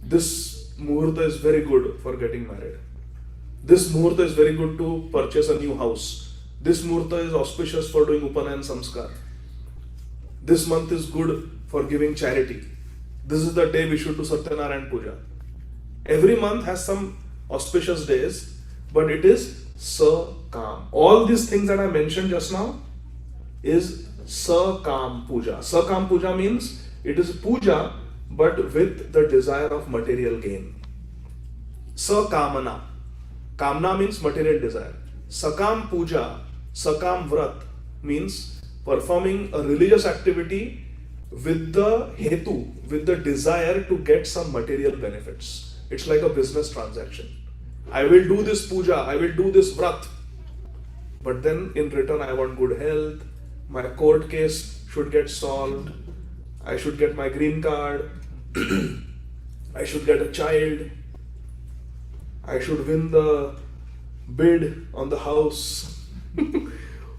This muhurta is very good for getting married. This muhurta is very good to purchase a new house. This muhurta is auspicious for doing upanayan samskar. This month is good for giving charity. This is the day we should do Satyanarayan Puja. Every month has some auspicious days, but it is Sakam. All these things that I mentioned just now is Sakam Puja. Sakam Puja means it is puja but with the desire of material gain. Sakamana. Kamna means material desire. Sakam puja, sakam vrat means performing a religious activity with the hetu, with the desire to get some material benefits. It's like a business transaction. I will do this puja, I will do this vrat, but then in return I want good health, my court case should get solved, I should get my green card, I should get a child, I should win the bid on the house.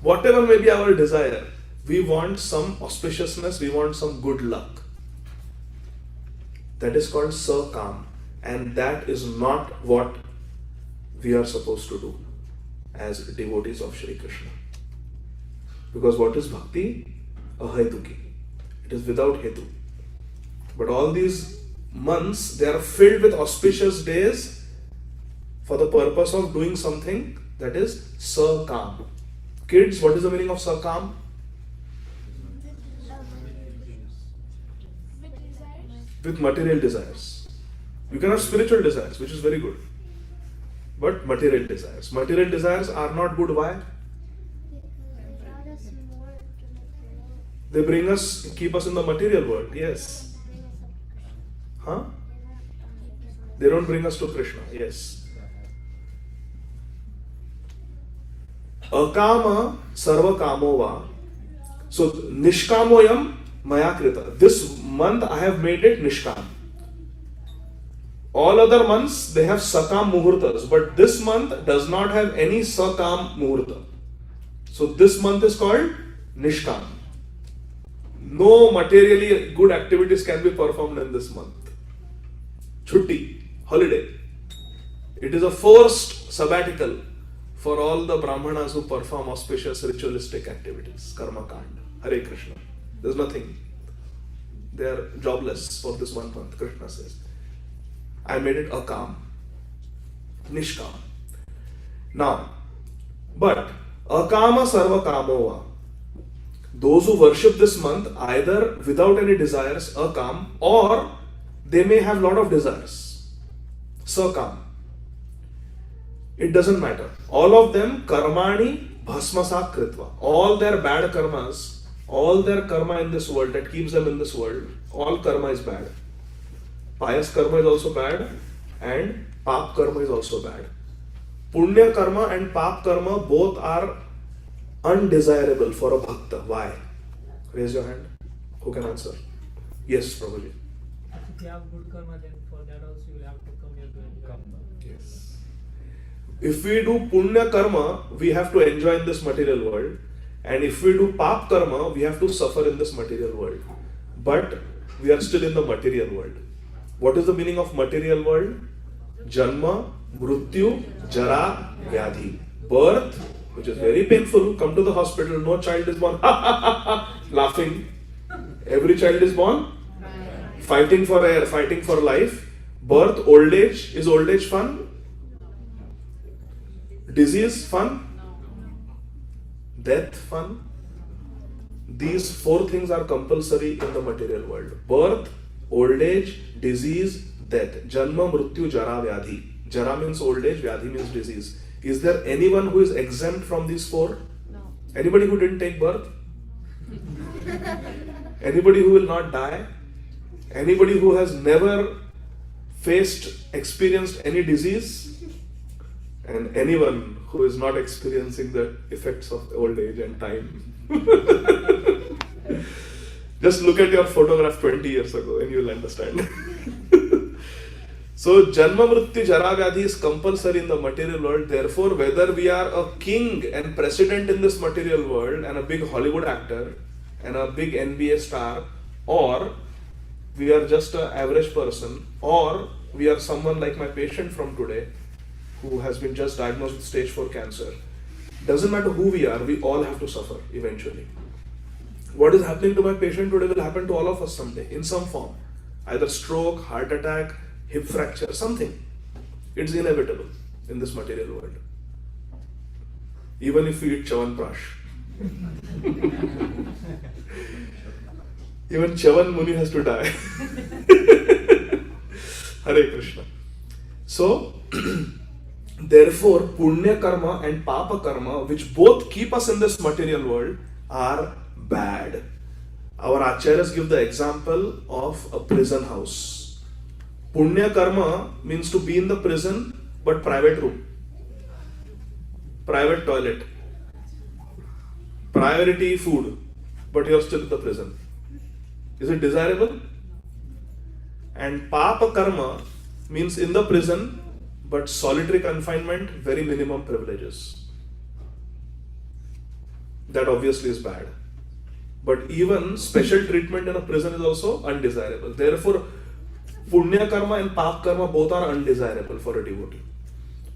Whatever may be our desire, we want some auspiciousness, we want some good luck. That is called sakam, and that is not what we are supposed to do as devotees of Shri Krishna. Because what is bhakti? Ahetuki. It is without hetu. But all these months, they are filled with auspicious days for the purpose of doing something that is sakam. Kids, what is the meaning of sakam? With material desires. You can have spiritual desires, which is very good. But material desires. Material desires are not good. Why? They bring us, keep us in the material world. Yes. Huh? They don't bring us to Krishna. Yes. Akama sarva kamova. So, nishkamoyam maya krita. This month I have made it nishkam. All other months they have sakam muhurtas, but this month does not have any sakam muhurta. So this month is called nishkam. No materially good activities can be performed in this month. Chutti, holiday. It is a forced sabbatical for all the brahmanas who perform auspicious ritualistic activities. Karma kanda. Hare Krishna. There's nothing. They are jobless for this 1 month, Krishna says. I made it akam, nishkam. Now, but akama sarva kamova. Those who worship this month either without any desires, akam, or they may have lot of desires, sakam. It doesn't matter. All of them karmani bhasmasak kritva. All their bad karmas, all their karma in this world that keeps them in this world, all karma is bad. Pious karma is also bad and pap karma is also bad. Punya karma and pap karma both are undesirable for a bhakta. Why? Raise your hand. Who can answer? Yes, Prabhuji. If you have good karma, then for that also you will have to come here to enjoy. Yes. If we do punya karma, we have to enjoy in this material world. And if we do pap karma, we have to suffer in this material world. But we are still in the material world. What is the meaning of material world? Janma, Mrityu, Jara, Vyadhi. Birth, which is very painful. Come to the hospital, no child is born. Laughing. Every child is born fighting for air, fighting for life. Birth, old age. Is old age fun? Disease fun? Death fun? These 4 things are compulsory in the material world. Birth, old age, disease, death. Janma, Mrityu, Jara, Vyadhi. Jara means old age, Vyadhi means disease. Is there anyone who is exempt from these 4? No. Anybody who didn't take birth? Anybody who will not die? Anybody who has never experienced any disease? And anyone who is not experiencing the effects of old age and time? Just look at your photograph 20 years ago and you will understand. So, Janma, Mrityu, Jara, Vyadhi is compulsory in the material world. Therefore, whether we are a king and president in this material world and a big Hollywood actor and a big NBA star, or we are just an average person, or we are someone like my patient from today who has been just diagnosed with stage 4 cancer. Doesn't matter who we are, we all have to suffer eventually. What is happening to my patient today will happen to all of us someday in some form. Either stroke, heart attack, hip fracture, something. It's inevitable in this material world. Even if we eat Chavanprash. Even Chavan Muni has to die. Hare Krishna. So, Therefore, punya karma and papa karma, which both keep us in this material world, are bad. Our acharyas give the example of a prison house. Punya karma means to be in the prison, but private room, private toilet, priority food, but you are still in the prison. Is it desirable? And papa karma means in the prison, but solitary confinement, very minimum privileges. That obviously is bad. But even special treatment in a prison is also undesirable. Therefore, punya karma and pap karma both are undesirable for a devotee.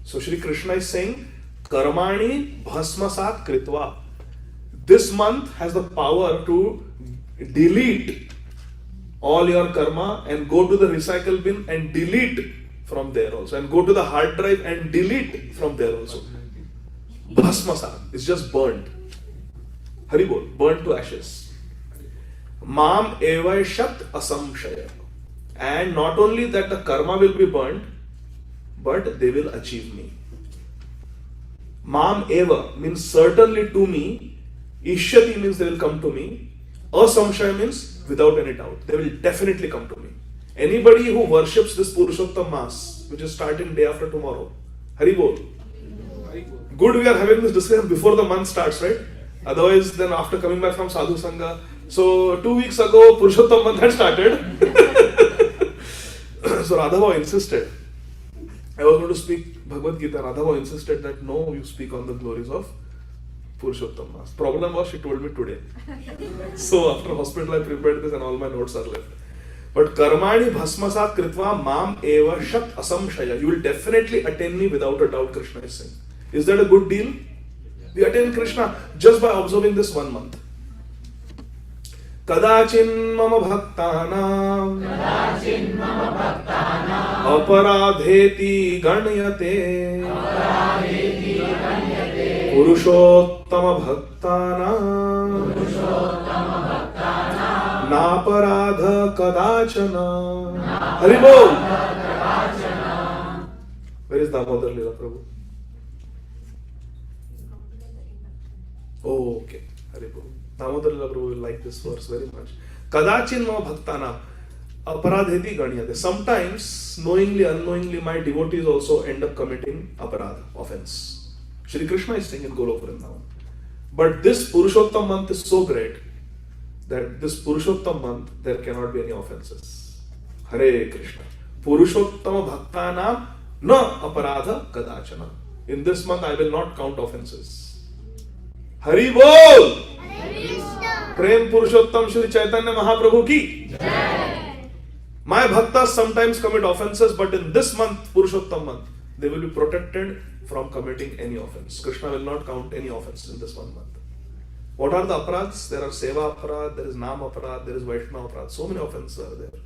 So Shri Krishna is saying, karmani bhasmasat kritva. This month has the power to delete all your karma and go to the recycle bin and delete from there also, and go to the hard drive and delete from there also. Bhasmasat is just burnt. Haribol, burnt to ashes. Mam eva shat asamshaya. And not only that the karma will be burnt, but they will achieve me. Mam eva means certainly to me. Ishyati means they will come to me. Asamshaya means without any doubt. They will definitely come to me. Anybody who worships this Purusottama Mass, which is starting day after tomorrow, Haribol. Good, we are having this discussion before the month starts, right? Otherwise, then after coming back from Sadhu Sangha. So 2 weeks ago, Purusottama month had started. So Radhabhava insisted. I was going to speak Bhagavad Gita. Radhabhava insisted that no, you speak on the glories of Purusottama Mass. Problem was she told me today. So after hospital, I prepared this and all my notes are left. But karmani bhasmasat kritva mam eva shat asamshaya. You will definitely attain me without a doubt, Krishna is saying. Is that a good deal? We attain Krishna just by observing this 1 month. Kadachin mama bhaktanam aparadheti ganyate Purushottama bhaktanam naparadha kadachana. Haribol! Where is Damodar Lila Prabhu? Oh, okay. Haribol. Damodar Lila Prabhu will like this verse very much. Kadachin mama bhaktana aparadheti ganyate. Sometimes, knowingly, unknowingly, my devotees also end up committing aparadha, offense. Shri Krishna is saying in Goloka Vrindavan. But this Purushottam month is so great that this Purushottam month, there cannot be any offenses. Hare Krishna. Purushottama bhaktanam na aparadha kadachana. In this month, I will not count offenses. Hari Bol! Prem Purushottam Shri Chaitanya Mahaprabhu ki. My bhaktas sometimes commit offenses, but in this month, Purushottam month, they will be protected from committing any offense. Krishna will not count any offense in this 1 month. What are the aparadhs? There are seva aparadh, there is nam aparadh, there is vaishnava aparadh. So many offenses are there.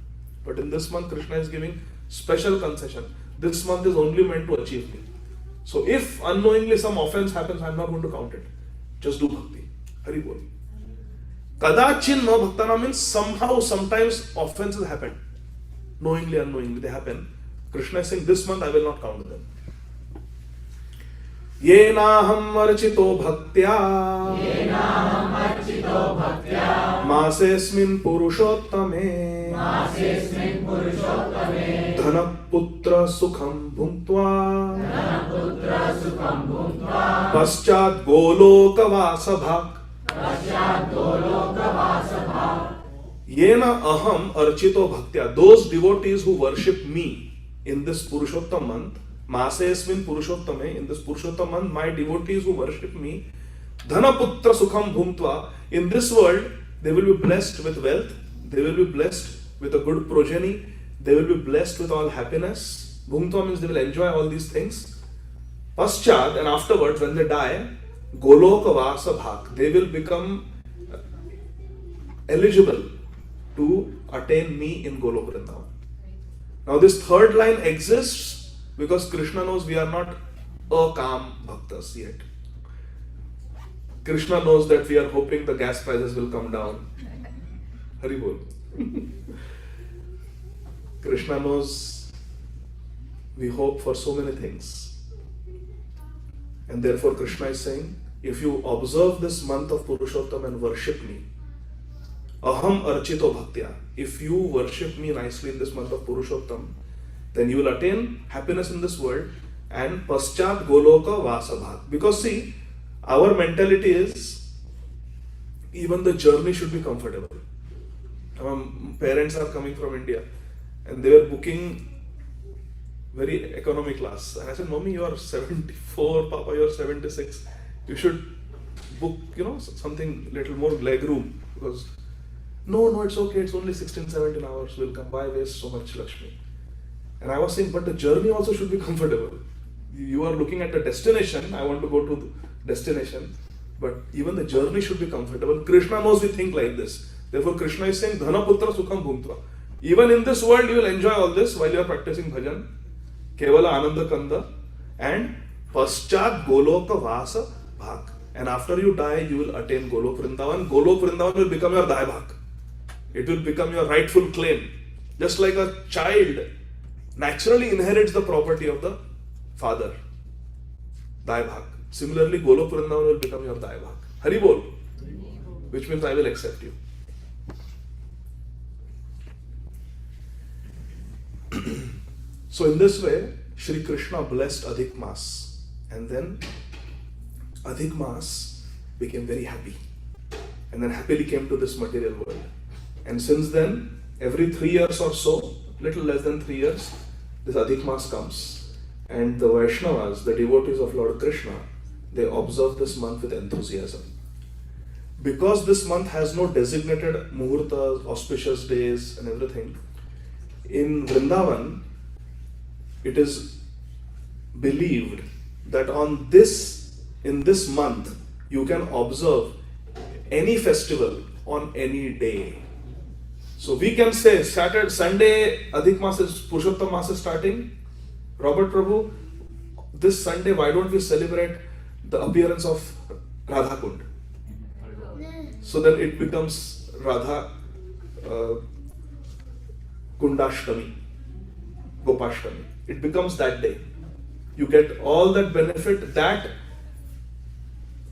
But in this month, Krishna is giving special concession. This month is only meant to achieve me. So if unknowingly some offense happens, I am not going to count it. Just do bhakti. Hari Bol. Kadachin no bhaktana means somehow, sometimes offenses happen. Knowingly, unknowingly, they happen. Krishna is saying, this month I will not count them. Yenaham archito bhaktya masesmin purushottame dhanaputra sukham bhuntva paschat goloka vasabhak. Yena aham archito bhaktya. Those devotees who worship me in this Purushottam month, Masesmin Purushottame, in this Purushottam month, my devotees who worship me, Dhanaputra Sukham Bhuntva, in this world, they will be blessed with wealth, they will be blessed with a good progeny, they will be blessed with all happiness. Bhuntva means they will enjoy all these things. Paschat, and afterwards, when they die, Goloka Vasa Bhak, they will become eligible to attain me in Goloka Vrindavan. Now, this third line exists because Krishna knows we are not akam bhaktas yet. Krishna knows that we are hoping the gas prices will come down. Haribol. Krishna knows we hope for so many things. And therefore Krishna is saying, if you observe this month of Purushottam and worship me, aham archito bhaktya, if you worship me nicely in this month of Purushottam, then you will attain happiness in this world and paschat goloka vasabhat. Because see, our mentality is, even the journey should be comfortable. Our parents are coming from India and they were booking very economy class. And I said, Mommy, you are 74, Papa, you are 76. You should book, something little more leg room. Because, no, it's okay. It's only 16, 17 hours. We'll come. Why waste so much Lakshmi? And I was saying, but the journey also should be comfortable. You are looking at the destination. I want to go to the destination. But even the journey should be comfortable. Krishna knows we think like this. Therefore, Krishna is saying, Dhana putra sukham bhumtva. Even in this world, you will enjoy all this while you are practicing bhajan. Kevala ananda kanda. And paschat goloka vasa bhag. And after you die, you will attain Golok Vrindavan. Golok Vrindavan will become your dai bhag. It will become your rightful claim. Just like a child naturally inherits the property of the father. Dai bhag. Similarly, Golok Vrindavan will become your dai bhag. Hari bol. Which means I will accept you. So in this way, Shri Krishna blessed Adhik Mas. And then Adhik Mas became very happy. And then happily came to this material world. And since then, every 3 years or so, little less than 3 years, this Adhik Mas comes. And the Vaishnavas, the devotees of Lord Krishna, they observe this month with enthusiasm. Because this month has no designated muhurtas, auspicious days and everything, in Vrindavan, it is believed that in this month, you can observe any festival on any day. So we can say Saturday, Sunday, Adhik Mas is, Purushottam Mas is starting. Robert Prabhu, this Sunday, why don't we celebrate the appearance of Radha Kund? So then it becomes Radha Kundashtami, Gopashtami. It becomes that day. You get all that benefit. That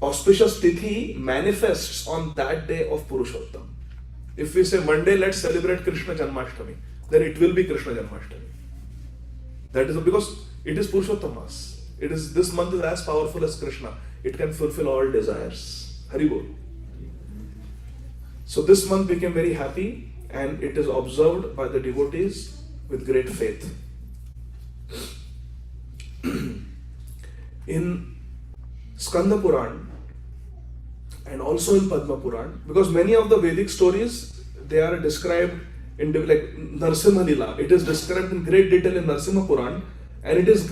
auspicious tithi manifests on that day of Purushottam. If we say Monday, let's celebrate Krishna Janmashtami, then it will be Krishna Janmashtami. That is because it is Purushottam Mas. This month is as powerful as Krishna. It can fulfill all desires. Hari Bol. So this month became very happy and it is observed by the devotees with great faith. In Skanda Puran and also in Padma Puran, because many of the Vedic stories, they are described in like Narsimha Lila. It is described in great detail in Narsimha Puran and it is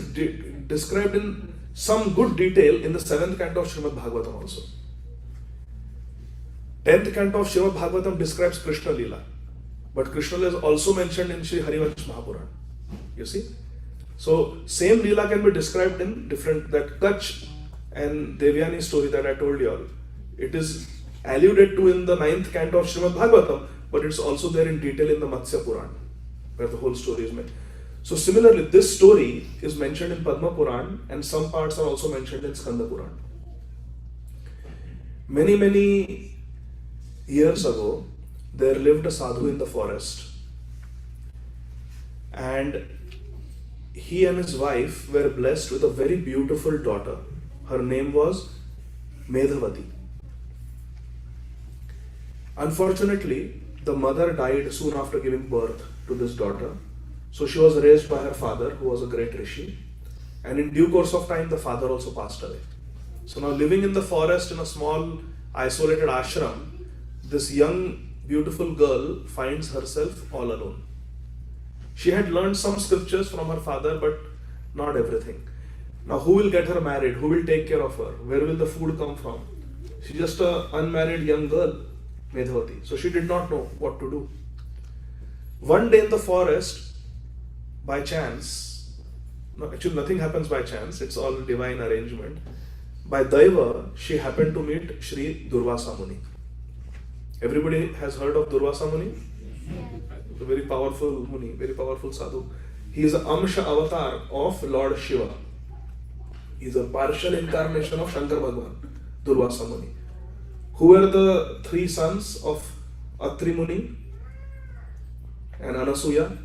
described in some good detail in the 7th canto of Srimad Bhagavatam also. 10th canto of Srimad Bhagavatam describes Krishna Lila, but Krishna Lila is also mentioned in Sri Harivansh Mahapuran. You see? So same Leela can be described in different, that Kach and Devyani story that I told you all. It is alluded to in the 9th canto of Srimad Bhagavatam, but it's also there in detail in the Matsya Puran, where the whole story is made. So similarly, this story is mentioned in Padma Puran and some parts are also mentioned in Skanda Puran. Many years ago, there lived a sadhu in the forest, and he and his wife were blessed with a very beautiful daughter. Her name was Medhavati. Unfortunately, the mother died soon after giving birth to this daughter. So she was raised by her father, who was a great rishi. And in due course of time, the father also passed away. So now living in the forest in a small isolated ashram, this young beautiful girl finds herself all alone. She had learned some scriptures from her father, but not everything. Now who will get her married? Who will take care of her? Where will the food come from? She's just an unmarried young girl, Medhavati. So she did not know what to do. One day in the forest, by chance, no, actually nothing happens by chance, it's all divine arrangement. By Daiva, she happened to meet Sri Durvasa Muni. Everybody has heard of Durvasa Muni? A very powerful Muni, very powerful sadhu. He is an Amsha avatar of Lord Shiva. He is a partial incarnation of Shankar Bhagwan, Durvasa Muni. Who were the three sons of Atri Muni and Anasuya?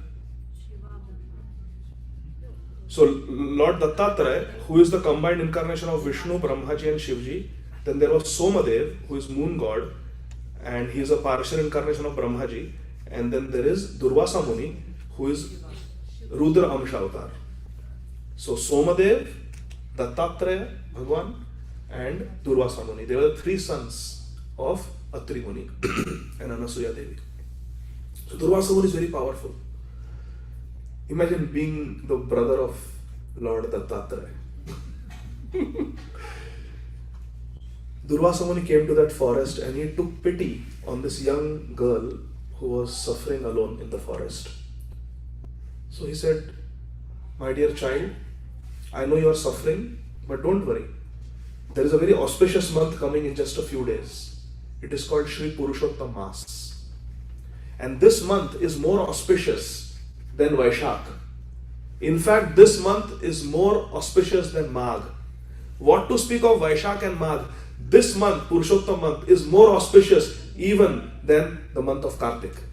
So Lord Dattatreya, who is the combined incarnation of Vishnu, Brahmaji and Shivji. Then there was Somadev, who is moon god, and he is a partial incarnation of Brahmaji. And then there is Durvasa Muni, who is Rudra Amsha avatar. So Somadev, Dattatreya Bhagwan and Durvasa Muni. They were the three sons of Atri Muni and Anasuya Devi. So Durvasa Muni is very powerful. Imagine being the brother of Lord Dattatreya. Durvasa Muni came to that forest and he took pity on this young girl who was suffering alone in the forest. So he said, "My dear child, I know you are suffering, but don't worry. There is a very auspicious month coming in just a few days. It is called Shri Purusottama Mas. And this month is more auspicious than Vaishak. In fact, this month is more auspicious than Magh. What to speak of Vaishak and Magh? This month, Purushottam month, is more auspicious even than the month of Kartik."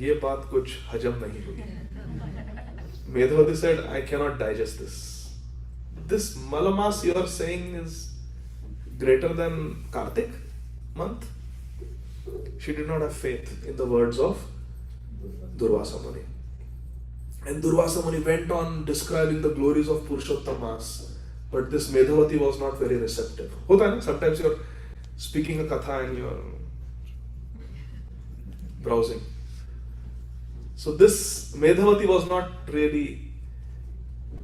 ये बात कुछ हजम नहीं हुई. Medhavati said, "I cannot digest this. This Malamas you are saying is greater than Kartik month?" She did not have faith in the words of Durvasa Muni. And Durvasa Muni went on describing the glories of Purusottama. But this Medhavati was not very receptive. Hota hai na? Sometimes you are speaking a katha and you are browsing. So this Medhavati was not really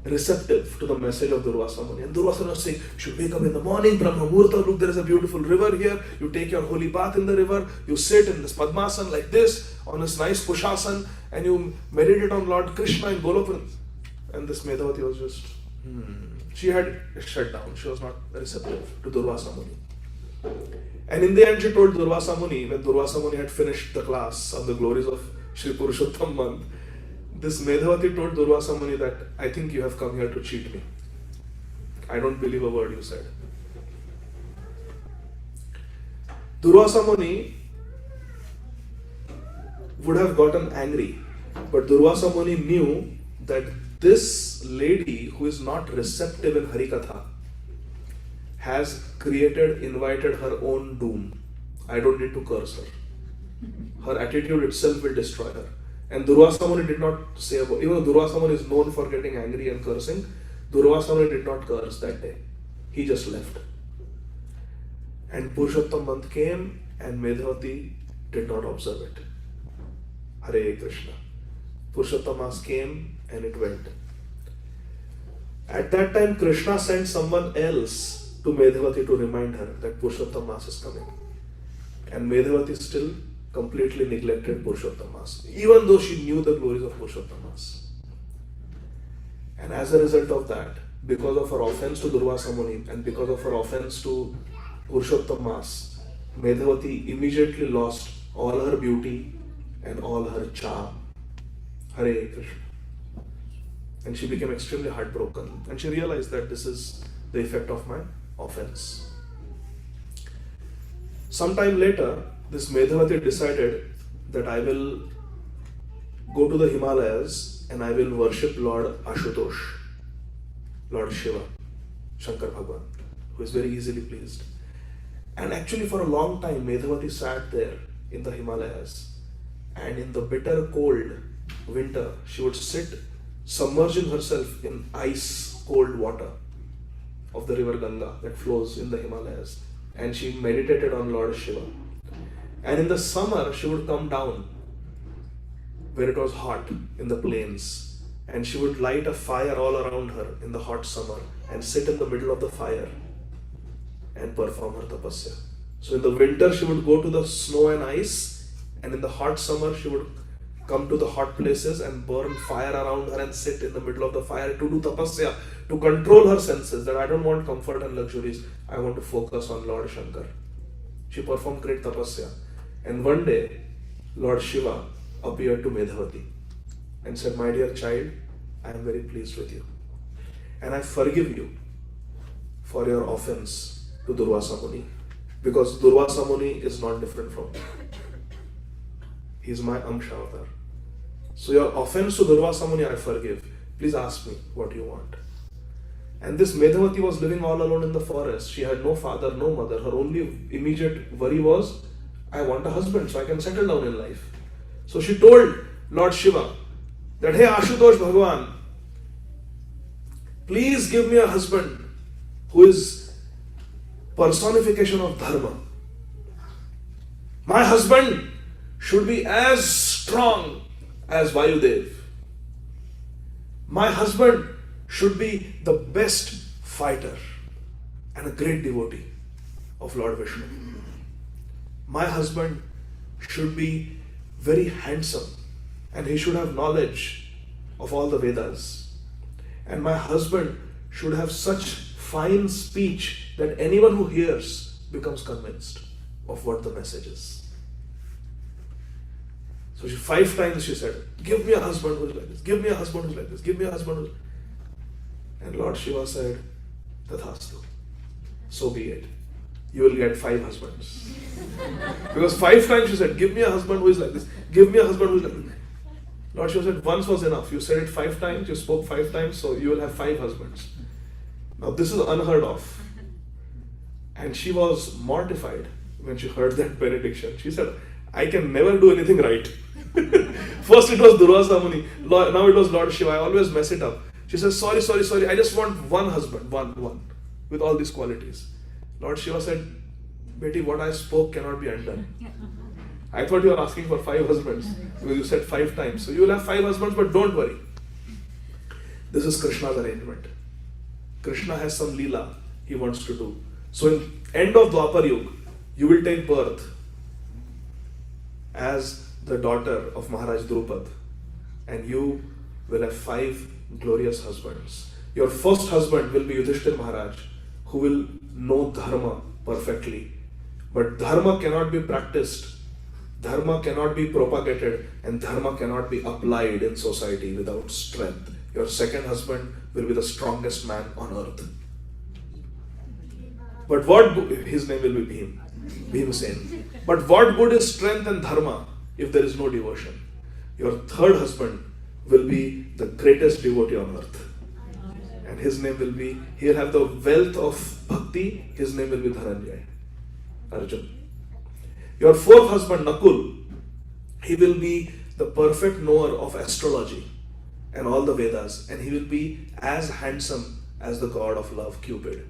receptive to the message of Durvasa Muni. And Durvasa Muni was saying, "You should wake up in the morning, Brahma Murta, look, there is a beautiful river here. You take your holy bath in the river, you sit in this Padmasana like this, on this nice Pushasana, and you meditate on Lord Krishna in Golopur." And this Medhavati was just, She had shut down. She was not receptive to Durvasa Muni. And in the end, she told Durvasa Muni, when Durvasa Muni had finished the class on the glories of Shri Purushottam month, this Medhavati told Durvasa Muni that, "I think you have come here to cheat me. I don't believe a word you said." Durvasa Muni would have gotten angry, but Durvasa Muni knew that this lady who is not receptive in Harikatha has invited her own doom. I don't need to curse her. Her attitude itself will destroy her. And Durvasa Muni did not say about, even though Durvasa Muni is known for getting angry and cursing, Durvasa Muni did not curse that day. He just left. And Purushottam month came and Medhavati did not observe it. Hare Krishna. Purushottam Mas came and it went. At that time, Krishna sent someone else to Medhavati to remind her that Purushottam Mas is coming. And Medhavati still completely neglected Purushottam Mas, even though she knew the glories of Purushottam Mas. And as a result of that, because of her offense to Durvasa Muni and because of her offense to Purushottam Mas, Medhavati immediately lost all her beauty and all her charm. Hare Krishna. And she became extremely heartbroken. And she realized that this is the effect of my offense. Sometime later, this Medhavati decided that I will go to the Himalayas and I will worship Lord Ashutosh, Lord Shiva, Shankar Bhagwan, who is very easily pleased. And actually for a long time, Medhavati sat there in the Himalayas, and in the bitter cold winter, she would sit submerging herself in ice cold water of the river Ganga that flows in the Himalayas, and she meditated on Lord Shiva. And in the summer, she would come down where it was hot in the plains, and she would light a fire all around her in the hot summer and sit in the middle of the fire and perform her tapasya. So in the winter, she would go to the snow and ice, and in the hot summer, she would come to the hot places and burn fire around her and sit in the middle of the fire to do tapasya, to control her senses, that I don't want comfort and luxuries, I want to focus on Lord Shankar. She performed great tapasya. And one day, Lord Shiva appeared to Medhavati and said, "My dear child, I am very pleased with you. And I forgive you for your offense to Durvasa Muni, because Durvasa Muni is not different from me. He is my Amsha avatar. So your offense to Durvasa Muni I forgive. Please ask me what you want." And this Medhavati was living all alone in the forest. She had no father, no mother. Her only immediate worry was, I want a husband so I can settle down in life. So she told Lord Shiva that, "Hey Ashutosh Bhagavan, please give me a husband who is personification of dharma. My husband should be as strong as Vayudev. My husband should be the best fighter and a great devotee of Lord Vishnu. My husband should be very handsome and he should have knowledge of all the Vedas. And my husband should have such fine speech that anyone who hears becomes convinced of what the message is." So 5 times she said, "Give me a husband who is like this, give me a husband who is like this, give me a husband who is..." And Lord Shiva said, "Tathastu, so be it. You will get 5 husbands." Because 5 times she said, "Give me a husband who is like this, give me a husband who is like this." Lord Shiva said, "Once was enough. You said it 5 times, you spoke 5 times, so you will have 5 husbands." Now this is unheard of. And she was mortified when she heard that benediction. She said, "I can never do anything right." First it was Durvasa Muni, now it was Lord Shiva. I always mess it up. She says, sorry, I just want one husband, one, with all these qualities. Lord Shiva said, "Beti, what I spoke cannot be undone. I thought you were asking for 5 husbands, because you said 5 times. So you will have 5 husbands, but don't worry. This is Krishna's arrangement. Krishna has some leela he wants to do. So in end of Dwapar Yuga, you will take birth as the daughter of Maharaj Drupad, and you will have 5 glorious husbands. Your first husband will be Yudhishthir Maharaj, who will know dharma perfectly. But dharma cannot be practiced, dharma cannot be propagated, and dharma cannot be applied in society without strength. Your second husband will be the strongest man on earth. But his name will be Bhimsen. But what good is strength and dharma if there is no devotion? Your third husband will be the greatest devotee on earth. And his name will be, he'll have the wealth of bhakti, his name will be Dhananjay, Arjun. Your fourth husband, Nakul, he will be the perfect knower of astrology and all the Vedas, and he will be as handsome as the god of love, Cupid,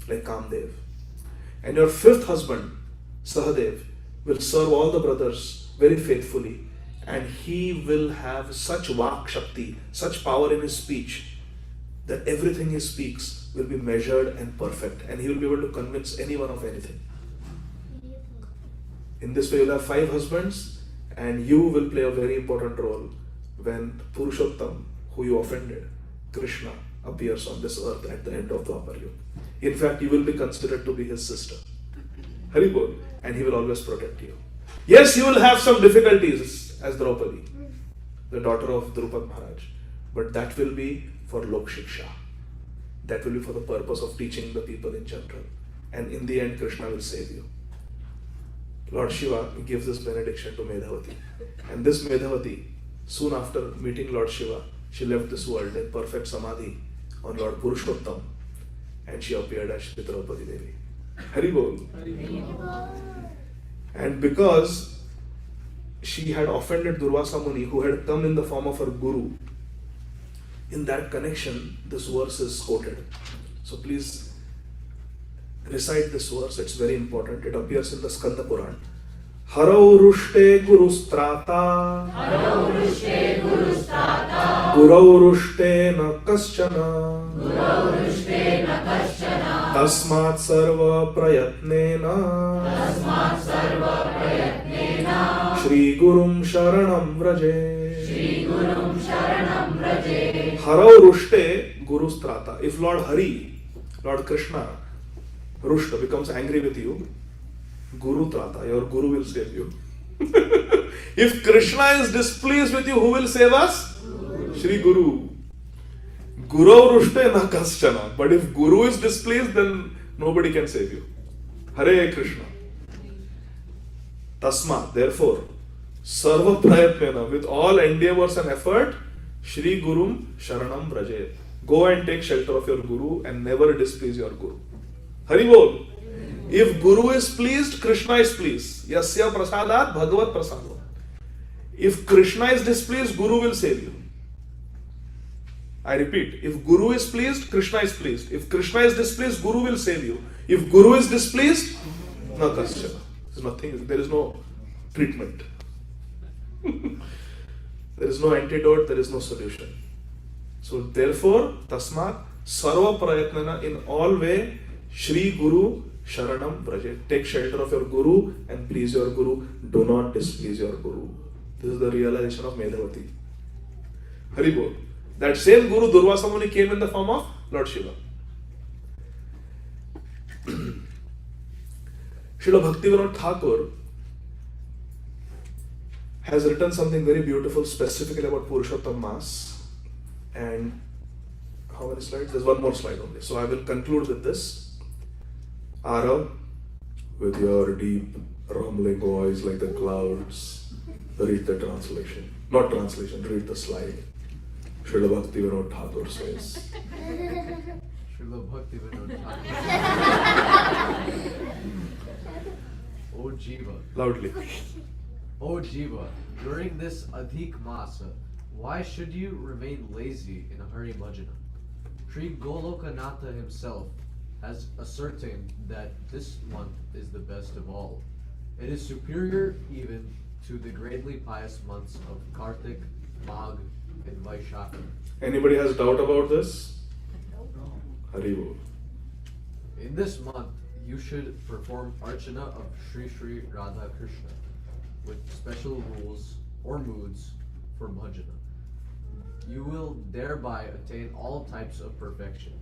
like Kamdev. And your fifth husband, Sahadev, will serve all the brothers very faithfully, and he will have such Vak Shakti, such power in his speech, that everything he speaks will be measured and perfect, and he will be able to convince anyone of anything. In this way, you'll have 5 husbands, and you will play a very important role when Purushottam, who you offended, Krishna, appears on this earth at the end of Dwapar Yuga. In fact, you will be considered to be his sister, Haribol, and he will always protect you. Yes, you will have some difficulties as Draupadi, the daughter of Drupad Maharaj, but that will be for Lok Shiksha. That will be for the purpose of teaching the people in general. And in the end, Krishna will save you. Lord Shiva gives this benediction to Medhavati. And this Medhavati, soon after meeting Lord Shiva, she left this world in perfect samadhi on Lord Purushottam, and she appeared as Shri Draupadi Devi. Haribol. And because she had offended Durvasa Muni, who had come in the form of her guru, in that connection, this verse is quoted. So please recite this verse, it's very important. It appears in the Skanda Puran. Harau rushte guru strata, gurau rushte na kaschana, tasmat sarva prayatnena, Shri Gurum Sharanam Vraje. Harau rushte guru strata. If Lord Hari, Lord Krishna, Rushta becomes angry with you, Guru Trata, your Guru will save you. If Krishna is displeased with you, who will save us? Shri Guru. Guru rushte na kaschana. But if Guru is displeased, then nobody can save you. Hare Krishna. Tasma, therefore, sarva prayatnena, with all endeavors and effort, Shri Gurum Sharanam Vrajet. Go and take shelter of your Guru and never displease your Guru. Hari Bol. If Guru is pleased, Krishna is pleased. Yasya prasadat bhagavat prasado. If Krishna is displeased, Guru will save you. I repeat, if Guru is pleased, Krishna is pleased. If Krishna is displeased, Guru will save you. If Guru is displeased, na kaschana. There's nothing, there is no treatment. There is no antidote, there is no solution. So therefore, tasmat sarva prayatnana, in all way, Shri Guru Sharanam Vrajet. Take shelter of your Guru and please your Guru. Do not displease your Guru. This is the realization of Medhavati. Hari Bol. That same Guru Durvasa Muni came in the form of Lord Shiva. Srila Bhaktivinoda Thakur has written something very beautiful specifically about Purushottam Mass. And how many slides? There's one more slide only. So I will conclude with this. Arav, with your deep rumbling voice like the clouds, read the translation. Not translation, read the slide. Srila Bhaktivinoda Thakur says. Srila Bhaktivinoda Thakur. O Jiva. Loudly. O Jiva, during this Adhik Masa, why should you remain lazy in Hari Bhajana? Sri Golokanatha himself has ascertained that this month is the best of all. It is superior even to the greatly pious months of Kartik, Magh, and Vaishakha. Anybody has doubt about this? Hari Bol. In this month, you should perform Archana of Sri Sri Radha Krishna with special rules or moods for bhajana. You will thereby attain all types of perfection.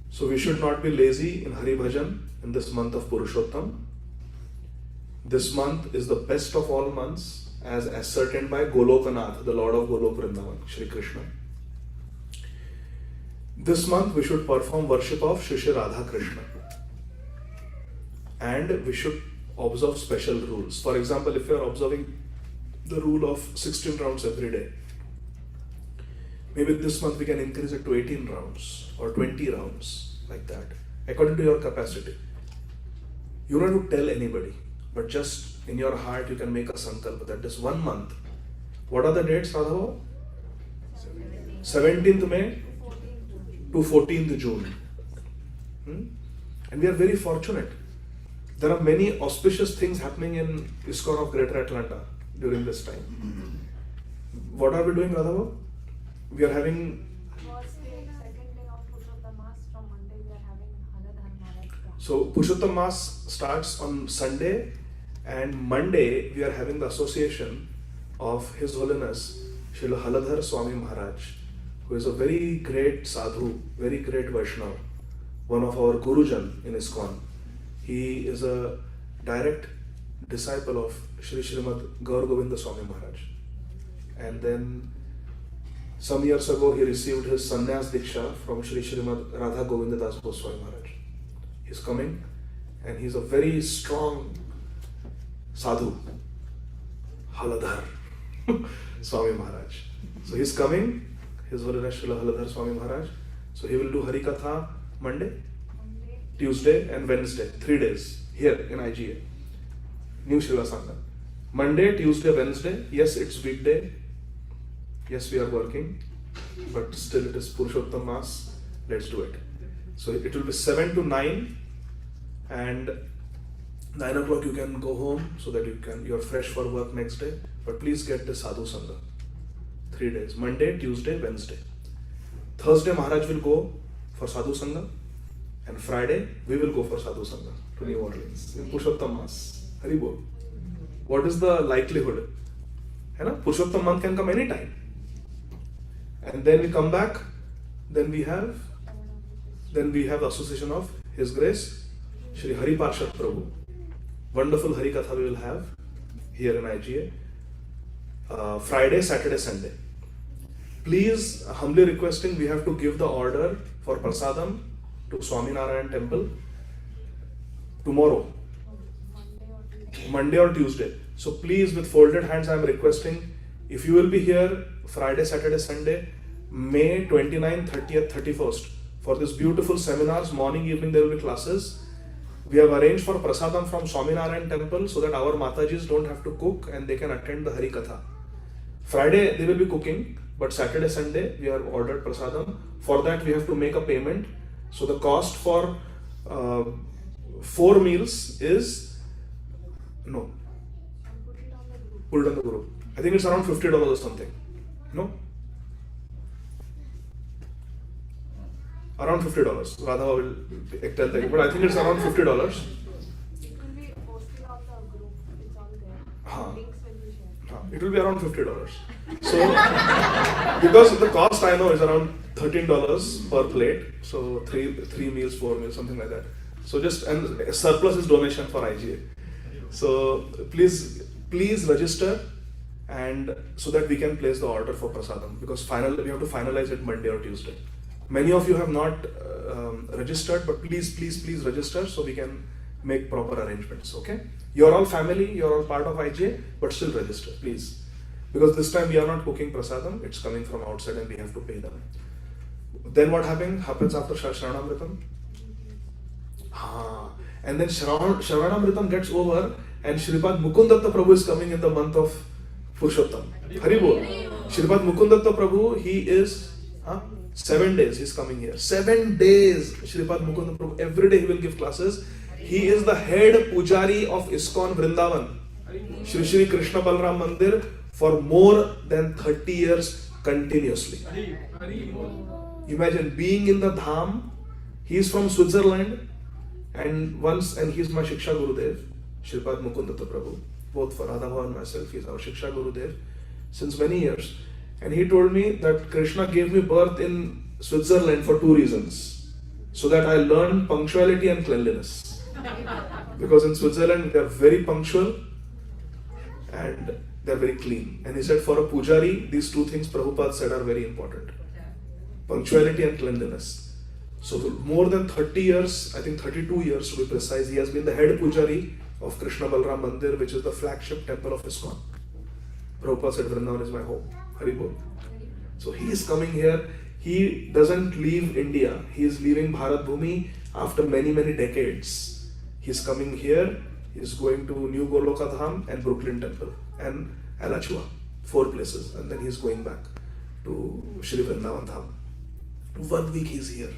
So we should not be lazy in Hari Bhajan in this month of Purushottam. This month is the best of all months as ascertained by Golokanath, the Lord of Golok Vrindavan, Shri Krishna. This month we should perform worship of Shri Shri Radha Krishna. And we should observe special rules. For example, if you are observing the rule of 16 rounds every day, maybe this month we can increase it to 18 rounds or 20 rounds, like that, according to your capacity. You don't have to tell anybody, but just in your heart you can make a sankalpa that this 1 month, what are the dates, Radha? 17th May to 14th June. And we are very fortunate. There are many auspicious things happening in ISKCON of Greater Atlanta during this time. What are we doing, Radha? We are having. First day, second day of Purushottam Mass. From Monday, we are having Haladhar Maharaj. So Purushottam Mass starts on Sunday, and Monday we are having the association of His Holiness Srila Haladhar Swami Maharaj, who is a very great sadhu, very great Vaishnava, one of our Gurujan in ISKCON. He is a direct disciple of Sri Srimad Gaur Govinda Swami Maharaj. And then some years ago he received his sannyas diksha from Sri Srimad Radha Govinda Das Goswami Maharaj. He's coming and he's a very strong sadhu, Haladhar Swami Maharaj. So he's coming, His Holiness Srila Haladhar Swami Maharaj. So he will do Harikatha Monday, Tuesday and Wednesday, 3 days here in IGA, New Shiva Sangha. Monday, Tuesday, Wednesday, yes, it's weekday. Yes, we are working, but still it is Purushottam Mass. Let's do it. So it will be 7 to 9, and 9 o'clock you can go home so that you're fresh for work next day. But please get the Sadhu Sangha. 3 days, Monday, Tuesday, Wednesday. Thursday Maharaj will go for Sadhu Sangha, and Friday we will go for Sadhu Sangha to New Orleans in Purushottam Mass. Hari Bol. What is the likelihood? है ना? Purushottam month can come anytime. And then we come back, then we have the association of His Grace Shri Hari Parshad Prabhu. wonderful Hari Katha we will have here in IGA. Friday, Saturday, Sunday. Please, humbly requesting, we have to give the order for Prasadam to Swaminarayan temple tomorrow, Monday or Tuesday. So please, with folded hands, I am requesting, if you will be here Friday, Saturday, Sunday, May 29th, 30th, 31st, for this beautiful seminars, morning, evening, there will be classes. We have arranged for Prasadam from Swaminarayan temple so that our Matajis don't have to cook and they can attend the Hari Katha. Friday, they will be cooking, but Saturday, Sunday, we have ordered Prasadam. For that, we have to make a payment. So the cost for 4 meals is, no, put it on the group. I think it's around $50 or something. No? Around $50. Radha will tell them, but I think it's around $50. It will be posted on the group. It's all there. Huh. Links will be shared. It will be around $50. So, because the cost I know is around $13 per plate. So three meals, 4 meals, something like that. So just, and surplus is donation for IGA. So please register, and so that we can place the order for Prasadam, because we have to finalize it Monday or Tuesday. Many of you have not registered, but please register so we can make proper arrangements, okay? You're all family, you're all part of IGA, but still register, please. Because this time we are not cooking Prasadam, it's coming from outside and we have to pay them. Then what happens after Shravanamritam? And then Shravanamritam gets over and Shripad Mukundatta Prabhu is coming in the month of Purushottam. Haribol. Shripad Mukundatta Prabhu, he is 7 days he's coming here. 7 days Shripad Mukundatta Prabhu. Every day he will give classes. He is the head pujari of ISKCON Vrindavan, Shri Shri Krishna Balram Mandir, for more than 30 years continuously. Imagine being in the Dham. He is from Switzerland, and he's my Shiksha Gurudev, Shripad Mukundatta Prabhu. Both for Radha and myself, he's our Shiksha Gurudev since many years. And he told me that Krishna gave me birth in Switzerland for 2 reasons. So that I learned punctuality and cleanliness. Because in Switzerland they are very punctual and they are very clean. And he said for a pujari, these 2 things Prabhupada said are very important. Punctuality and cleanliness. So for more than 30 years, I think 32 years to be precise, he has been the head pujari of Krishna Balram Mandir, which is the flagship temple of ISKCON. Prabhupada said Vrindavan is my home. Haribol. So he is coming here. He doesn't leave India. He is leaving Bharat Bhumi after many decades. He is coming here. He is going to New Goloka Dham and Brooklyn Temple and Alachua, 4 places, and then he is going back to Shri Vrindavan Dham. 1 week he is here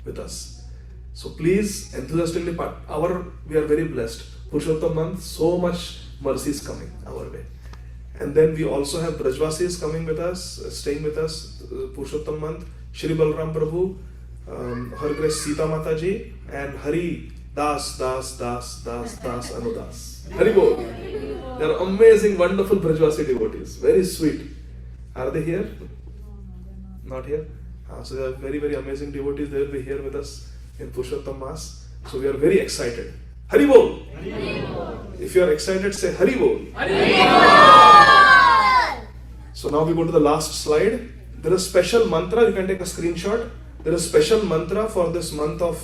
with us. So please enthusiastically we are very blessed. Purushottam month, so much mercy is coming our way. And then we also have Brajvasis coming with us, staying with us, Purushottam month, Shri Balram Prabhu, Her Grace Sita Mataji, and Hari Das Anudas. Haribol. They are amazing, wonderful Brajvasi devotees, very sweet. Are they here? Not here? So they are very amazing devotees. They will be here with us in Purushottam Mass. So we are very excited. Haribol! If you are excited, say Haribol! So now we go to the last slide. There is special mantra, you can take a screenshot. There is special mantra for this month of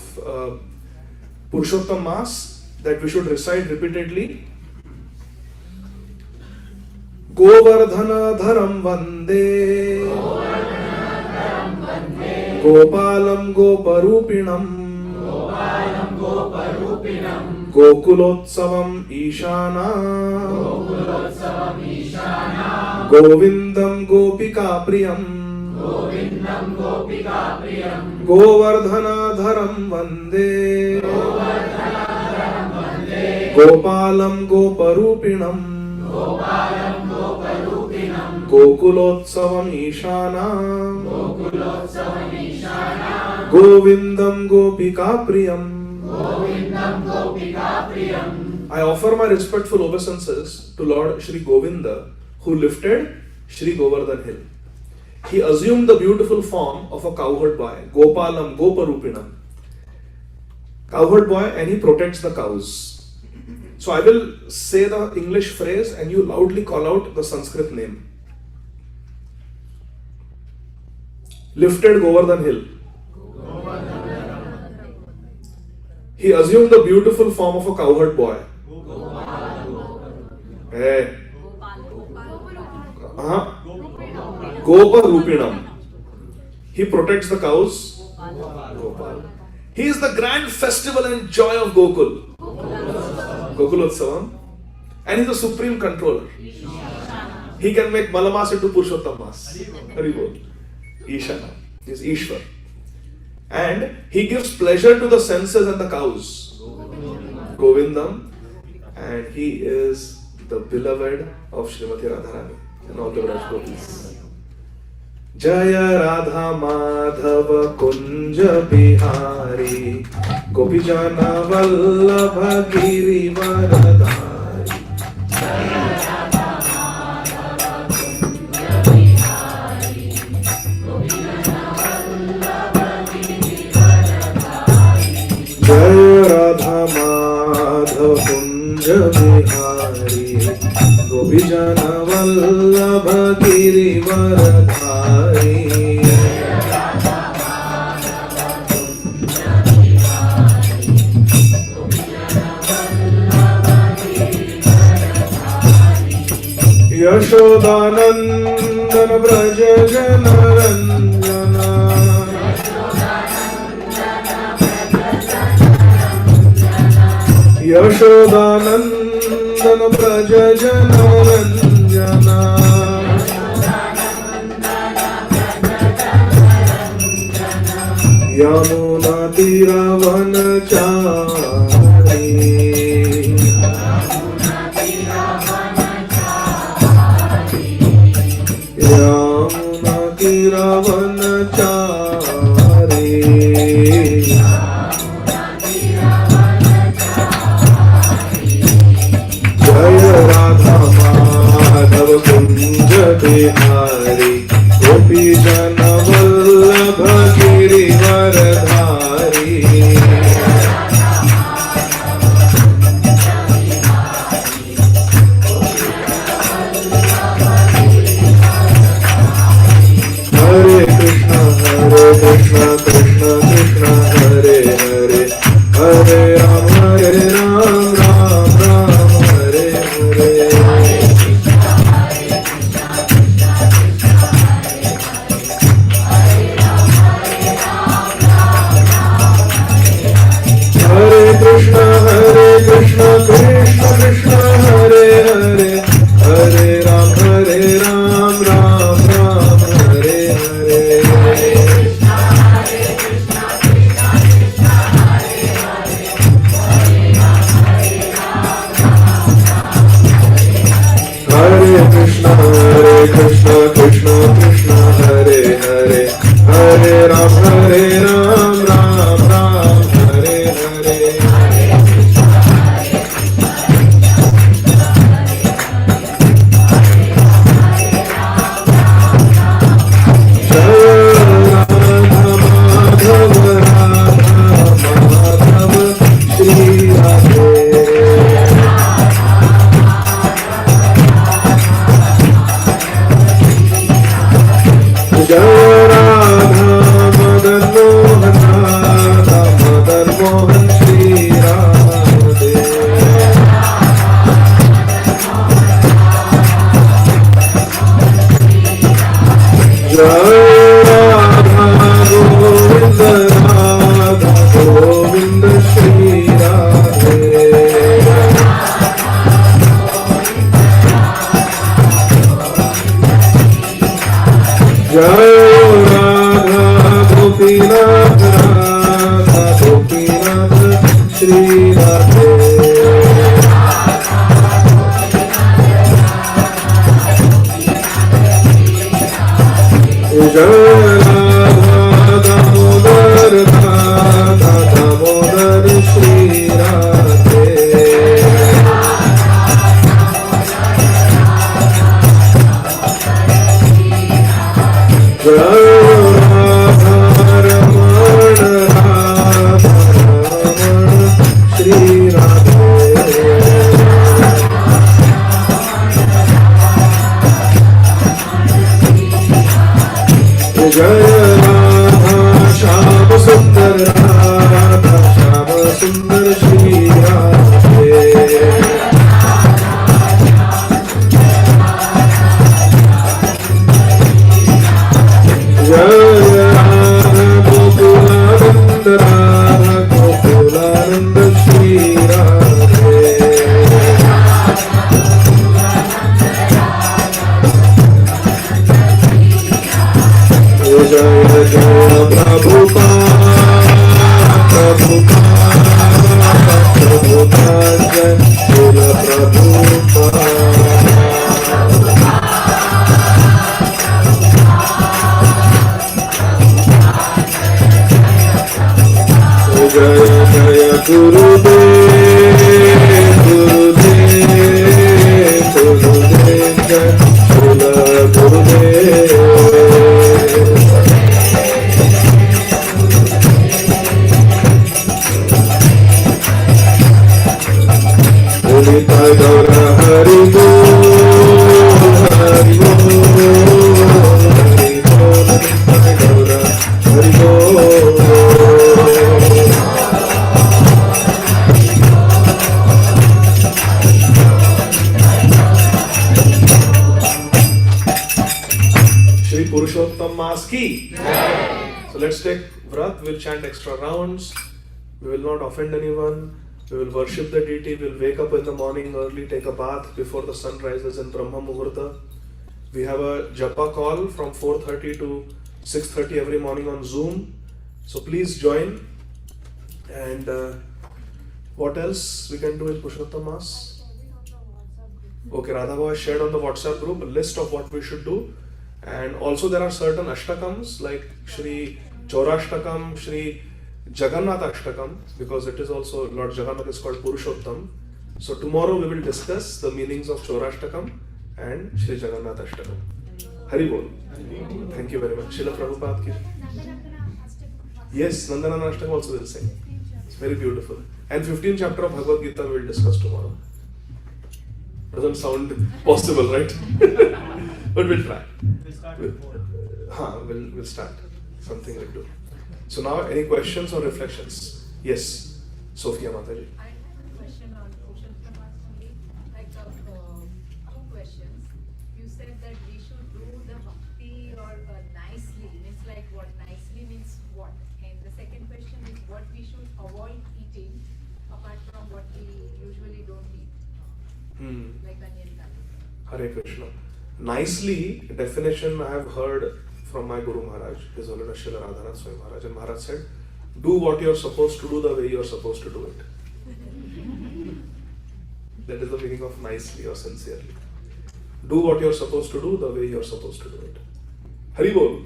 Purushottam Mass that we should recite repeatedly. Govardhana Dharam Vande Gopalam Goparupinam Gokulotsavam Ishana Govindam Gopika Priyam Govardhana Dharam Vande Gopalam Goparupinam Gokulotsavam Ishana Govindam Gopika Priyam. I offer my respectful obeisances to Lord Shri Govinda, who lifted Shri Govardhan hill. He assumed the beautiful form of a cowherd boy, Gopalam Goparupinam. Cowherd boy, and he protects the cows. So I will say the English phrase and you loudly call out the Sanskrit name. Lifted Govardhan Hill. He assumed the beautiful form of a cowherd boy. Hey. Gopa Rupinam. He protects the cows. Gopal. He is the grand festival and joy of Gokul. Gokulotsavam. And he is the supreme controller. He can make Malamas into Purushottamas. Haribol. Ishana. He is Ishwar. And he gives pleasure to the senses and the cows. Govindam. And he is the beloved of Srimati Radharani and all the Vraj Gopis. Jaya Radha Madhava Kunja Bihari Gopijana Vallabha Giri Varadhari. Jaya Radha Madhava Kunja Bihari Gopijana Vallabha Giri Varadhari. Yashodanandana Braja Jana Ranjana. Yashodanandana Braja Jana Ranjana. Yamuna Tira Vanachari. Yamuna Tira Vanachari. Jaya Radha Madhava Kunja Bihari Gopi Jana Vallabha Giri Varadhari. Hare Krishna, Krishna Krishna, Hare Hare, Hare Ram, Ram Ram, Hare Hare. Hare Krishna, Krishna Krishna, Hare Hare, Hare Ram, Ram Ram, Hare Hare. Hare Krishna, Krishna Krishna, Hare Hare, Hare Ram, Ram Ram, Hare Hare. जय राधा श्याम सुंदर राधा श्याम सुंदर श्री राधे जय राधा गोकुलानंद राधा गोकुलानंद श्री राधे जय जय प्रभुपाद प्रभुपाद प्रभुपाद जय शिल प्रभुपाद जय जय गुरुदेव गुरुदेव गुरुदेव जय शिल गुरुदेव गौर हरि बोल हरि बोल हरि बोल गौर हरि बोल Shri Purusottama Mass ki. So let's take vrat, we'll chant extra rounds, we will not offend anyone. We will worship the deity, we will wake up in the morning early, take a bath before the sun rises in Brahma Muhurta. We have a japa call from 4:30 to 6:30 every morning on Zoom. So please join. And what else we can do in Purushottam Mass? Okay, Radha Bhava shared on the WhatsApp group a list of what we should do. And also there are certain ashtakams like Shri Chaurashtakam, Shri Jagannath Ashtakam, because it is also, Lord Jagannath is called Purushottam. So tomorrow we will discuss the meanings of Chaurashtakam and Shri Jagannath Ashtakam. Hari Bol. Thank you very much. Srila Prabhupada ki. Yes, Nandanana Ashtakam also will sing. It's very beautiful. And 15th chapter of Bhagavad Gita we will discuss tomorrow. Doesn't sound possible, right? But we'll try. We'll start with 4. We'll start. Something we'll do. So now, any questions or reflections? Yes, Sophia Mataji. I have a question on Purushottam Mass only, like two questions. You said that we should do the bhakti or nicely. Means like what? Nicely means what? And the second question is what we should avoid eating apart from what we usually don't eat, like onion garlic. Hare Krishna. Nicely, definition I have heard from my Guru Maharaj, His Holiness Srila Radhanath Swami Maharaj, and Maharaj said, do what you are supposed to do the way you are supposed to do it. That is the meaning of nicely or sincerely. Do what you are supposed to do the way you are supposed to do it. Hari Bol.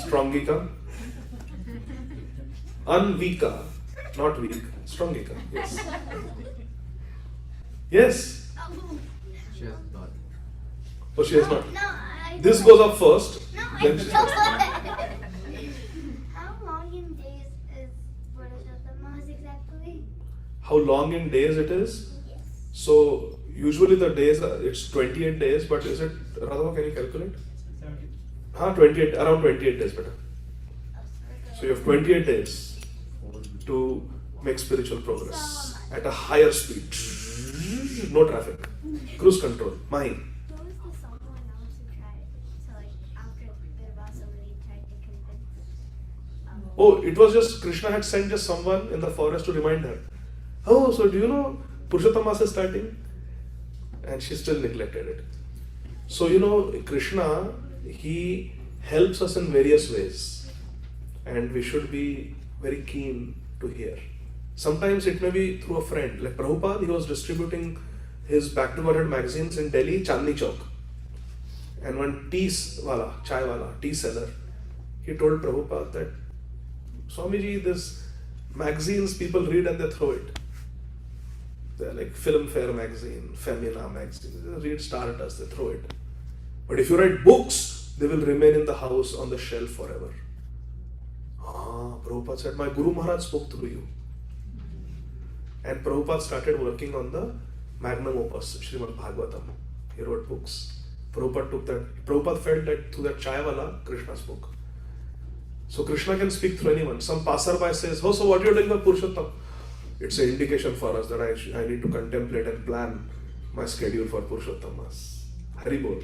Strongika. Unweaka. Not weak. Strongika. Yes. Yes. She has not. Oh, she has not. No, This goes up first. No, Then she How long in days is Purushottam Mass exactly? How long in days it is? Yes. So usually the days it's 28 days, but is it Radha? Can you calculate? 70. 28 around 28 days better. Oh, So you have 28 days to make spiritual progress at a higher speed. No traffic. Cruise control. Mahi. Who was the someone else who tried to, like, after somebody tried to convince? Oh, it was just Krishna had sent just someone in the forest to remind her. Oh, so do you know Purushottam Mass is starting? And she still neglected it. So Krishna, he helps us in various ways, and we should be very keen to hear. Sometimes it may be through a friend. Like Prabhupada, he was distributing his Back to Godhead magazines in Delhi, Chandni Chowk. And one chai wala, tea seller, he told Prabhupada that, Swamiji, this magazines people read and they throw it. They're like Filmfare magazine, Femina magazine. They read Stardust, they throw it. But if you write books, they will remain in the house on the shelf forever. Prabhupada said, my Guru Maharaj spoke through you. And Prabhupada started working on the magnum opus, Srimad Bhagavatam. He wrote books. Prabhupada felt that through that chai wala, Krishna spoke. So Krishna can speak through anyone. Some passerby says, "Oh, so what are you doing for Purushottam?" It's an indication for us that I need to contemplate and plan my schedule for Purushottam Mass. Hari Bol.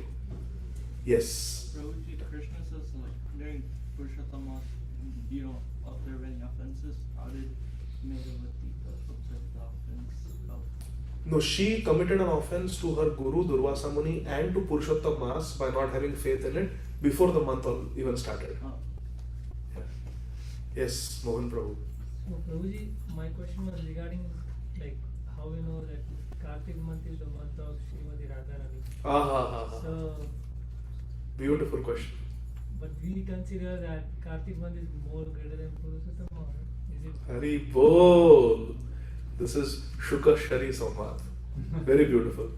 Yes. Prabhuji, Krishna says like during Purusottama, you don't observe any offenses. How did Megavati observe the offense of? No, she committed an offense to her Guru Durvasa Muni and to Purushottam Mass by not having faith in it before the month even started. Oh. Yes, Mohan Prabhu. So Prabhuji, my question was regarding like how we know that Kartik month is the month of Srimati Radharani. So, Beautiful question. but we consider that Kartik month is more greater than Purushottam, or is it? Hari Bol. This is Shukha Shari Samvad. Very beautiful.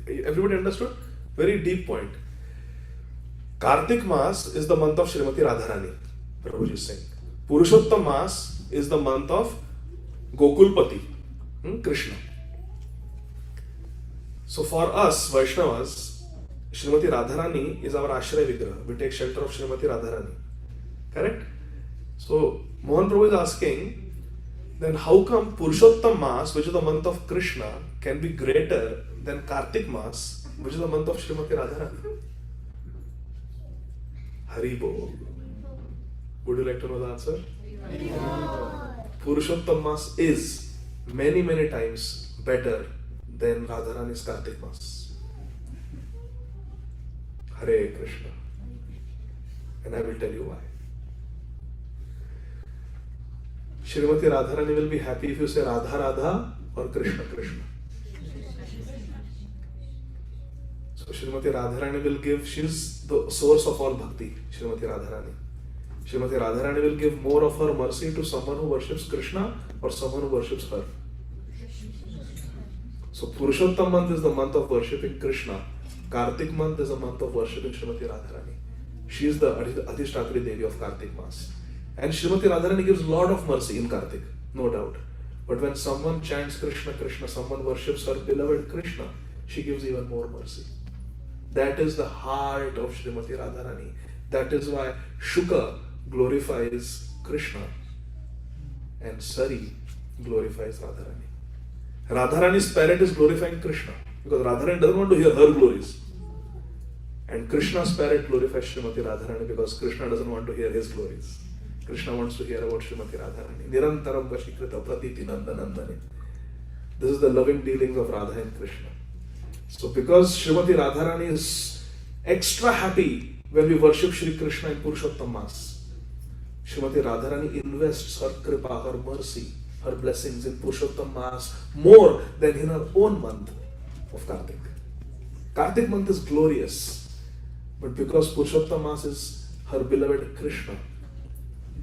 Everybody understood? Very deep point. Kartik Maas is the month of Srimati Radharani. Prabhuji is saying. Purushottam Maas is the month of Gokulpati, Krishna. So for us, Vaishnavas, Srimati Radharani is our Ashraya Vigraha. We take shelter of Srimati Radharani. Correct? So Mohan Prabhu is asking, then how come Purushottam Maas, which is the month of Krishna, can be greater than Kartik Maas, which is the month of Srimati Radharani? Hari Bol. Would you like to know the answer? Purushottam Maas is many, many times better than Radharani's Kartik Maas. Hare Krishna. And I will tell you why. Srimati Radharani will be happy if you say Radha Radha or Krishna Krishna. So Srimati Radharani will give, she is the source of all bhakti, Srimati Radharani. Srimati Radharani will give more of her mercy to someone who worships Krishna or someone who worships her. So Purushottam month is the month of worshipping Krishna. Kartik month is the month of worshipping Srimati Radharani. She is the Adhishtatri Devi of Kartik Maas. And Srimati Radharani gives a lot of mercy in Kartik, no doubt. But when someone chants Krishna Krishna, someone worships her beloved Krishna, she gives even more mercy. That is the heart of Srimati Radharani. That is why Shukha glorifies Krishna and Sari glorifies Radharani. Radharani's parrot is glorifying Krishna because Radharani doesn't want to hear her glories. And Krishna's parrot glorifies Srimati Radharani because Krishna doesn't want to hear his glories. Krishna wants to hear about Srimati Radharani. Nirantaram Vashikrita Pratiti Nandanandane. This is the loving dealings of Radha and Krishna. So because Srimati Radharani is extra happy when we worship Shri Krishna in Purushottam Maas, Srimati Radharani invests her kripa, her mercy, her blessings in Purushottam Maas more than in her own month of Kartik. Kartik month is glorious, but because Purushottam Maas is her beloved Krishna,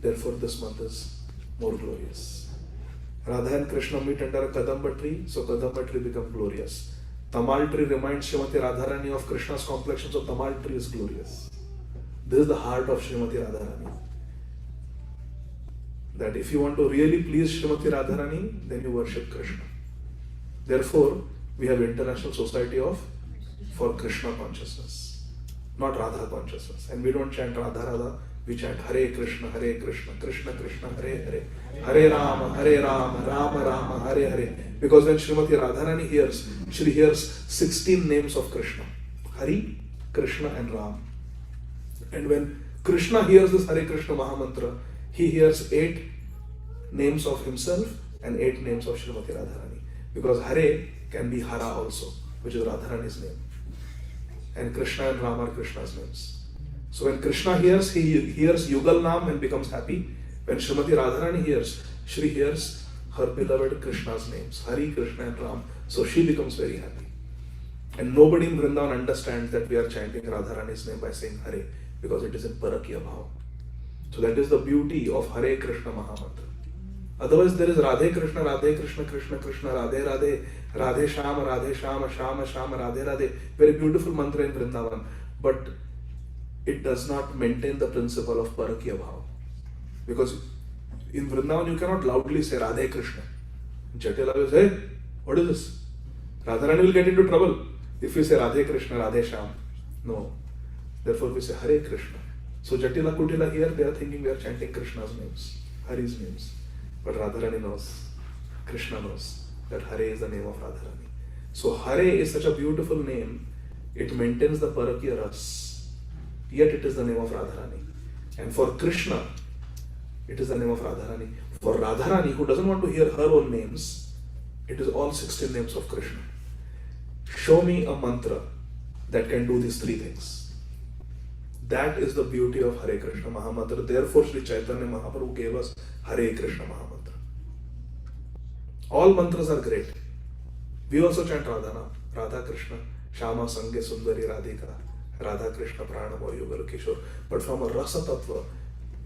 therefore this month is more glorious. Radha and Krishna meet under a Kadamba tree, so Kadamba tree becomes glorious. Tamal tree reminds Srimati Radharani of Krishna's complexion, so Tamal tree is glorious. This is the heart of Srimati Radharani. That if you want to really please Srimati Radharani, then you worship Krishna. Therefore, we have International Society for Krishna Consciousness, not Radha Consciousness. And we don't chant Radha Radha, we chant Hare Krishna, Krishna Krishna, Hare Hare, Hare Rama, Rama Rama, Hare Hare. Because when Srimati Radharani hears, she hears 16 names of Krishna. Hari, Krishna and Ram. And when Krishna hears this Hare Krishna Mahamantra, he hears 8 names of himself and 8 names of Srimati Radharani. Because Hare can be Hara also, which is Radharani's name. And Krishna and Ram are Krishna's names. So when Krishna hears, he hears Yugal Nam and becomes happy. When Srimati Radharani hears, she hears her beloved Krishna's names, Hari, Krishna and Ram. So she becomes very happy. And nobody in Vrindavan understands that we are chanting Radharani's name by saying Hare, because it is in Parakya Bhava. So that is the beauty of Hare Krishna Mahamantra. Otherwise there is Radhe Krishna, Krishna Krishna, Radhe Radhe, Radhe Shama, Shama Shama, Radhe Radhe. Very beautiful mantra in Vrindavan. But it does not maintain the principle of Parakya Bhava. Because in Vrindavan you cannot loudly say Radhe Krishna. Jatila will say, hey, what is this? Radharani will get into trouble if you say Radhe Krishna, Radhe Sham. No. Therefore we say Hare Krishna. So Jatila Kutila here, they are thinking we are chanting Krishna's names, Hari's names. But Radharani knows, Krishna knows that Hare is the name of Radharani. So Hare is such a beautiful name, it maintains the Parakya Ras, yet it is the name of Radharani. And for Krishna, it is the name of Radharani. For Radharani, who doesn't want to hear her own names, it is all 16 names of Krishna. Show me a mantra that can do these three things. That is the beauty of Hare Krishna Mahamantra. Therefore, Sri Chaitanya Mahaprabhu gave us Hare Krishna Mahamantra. All mantras are great. We also chant Radha Krishna, Shama Sange Sundari Radhika, Radha Krishna Pranamo Yugal Kishore. But from a Rasa Tattva,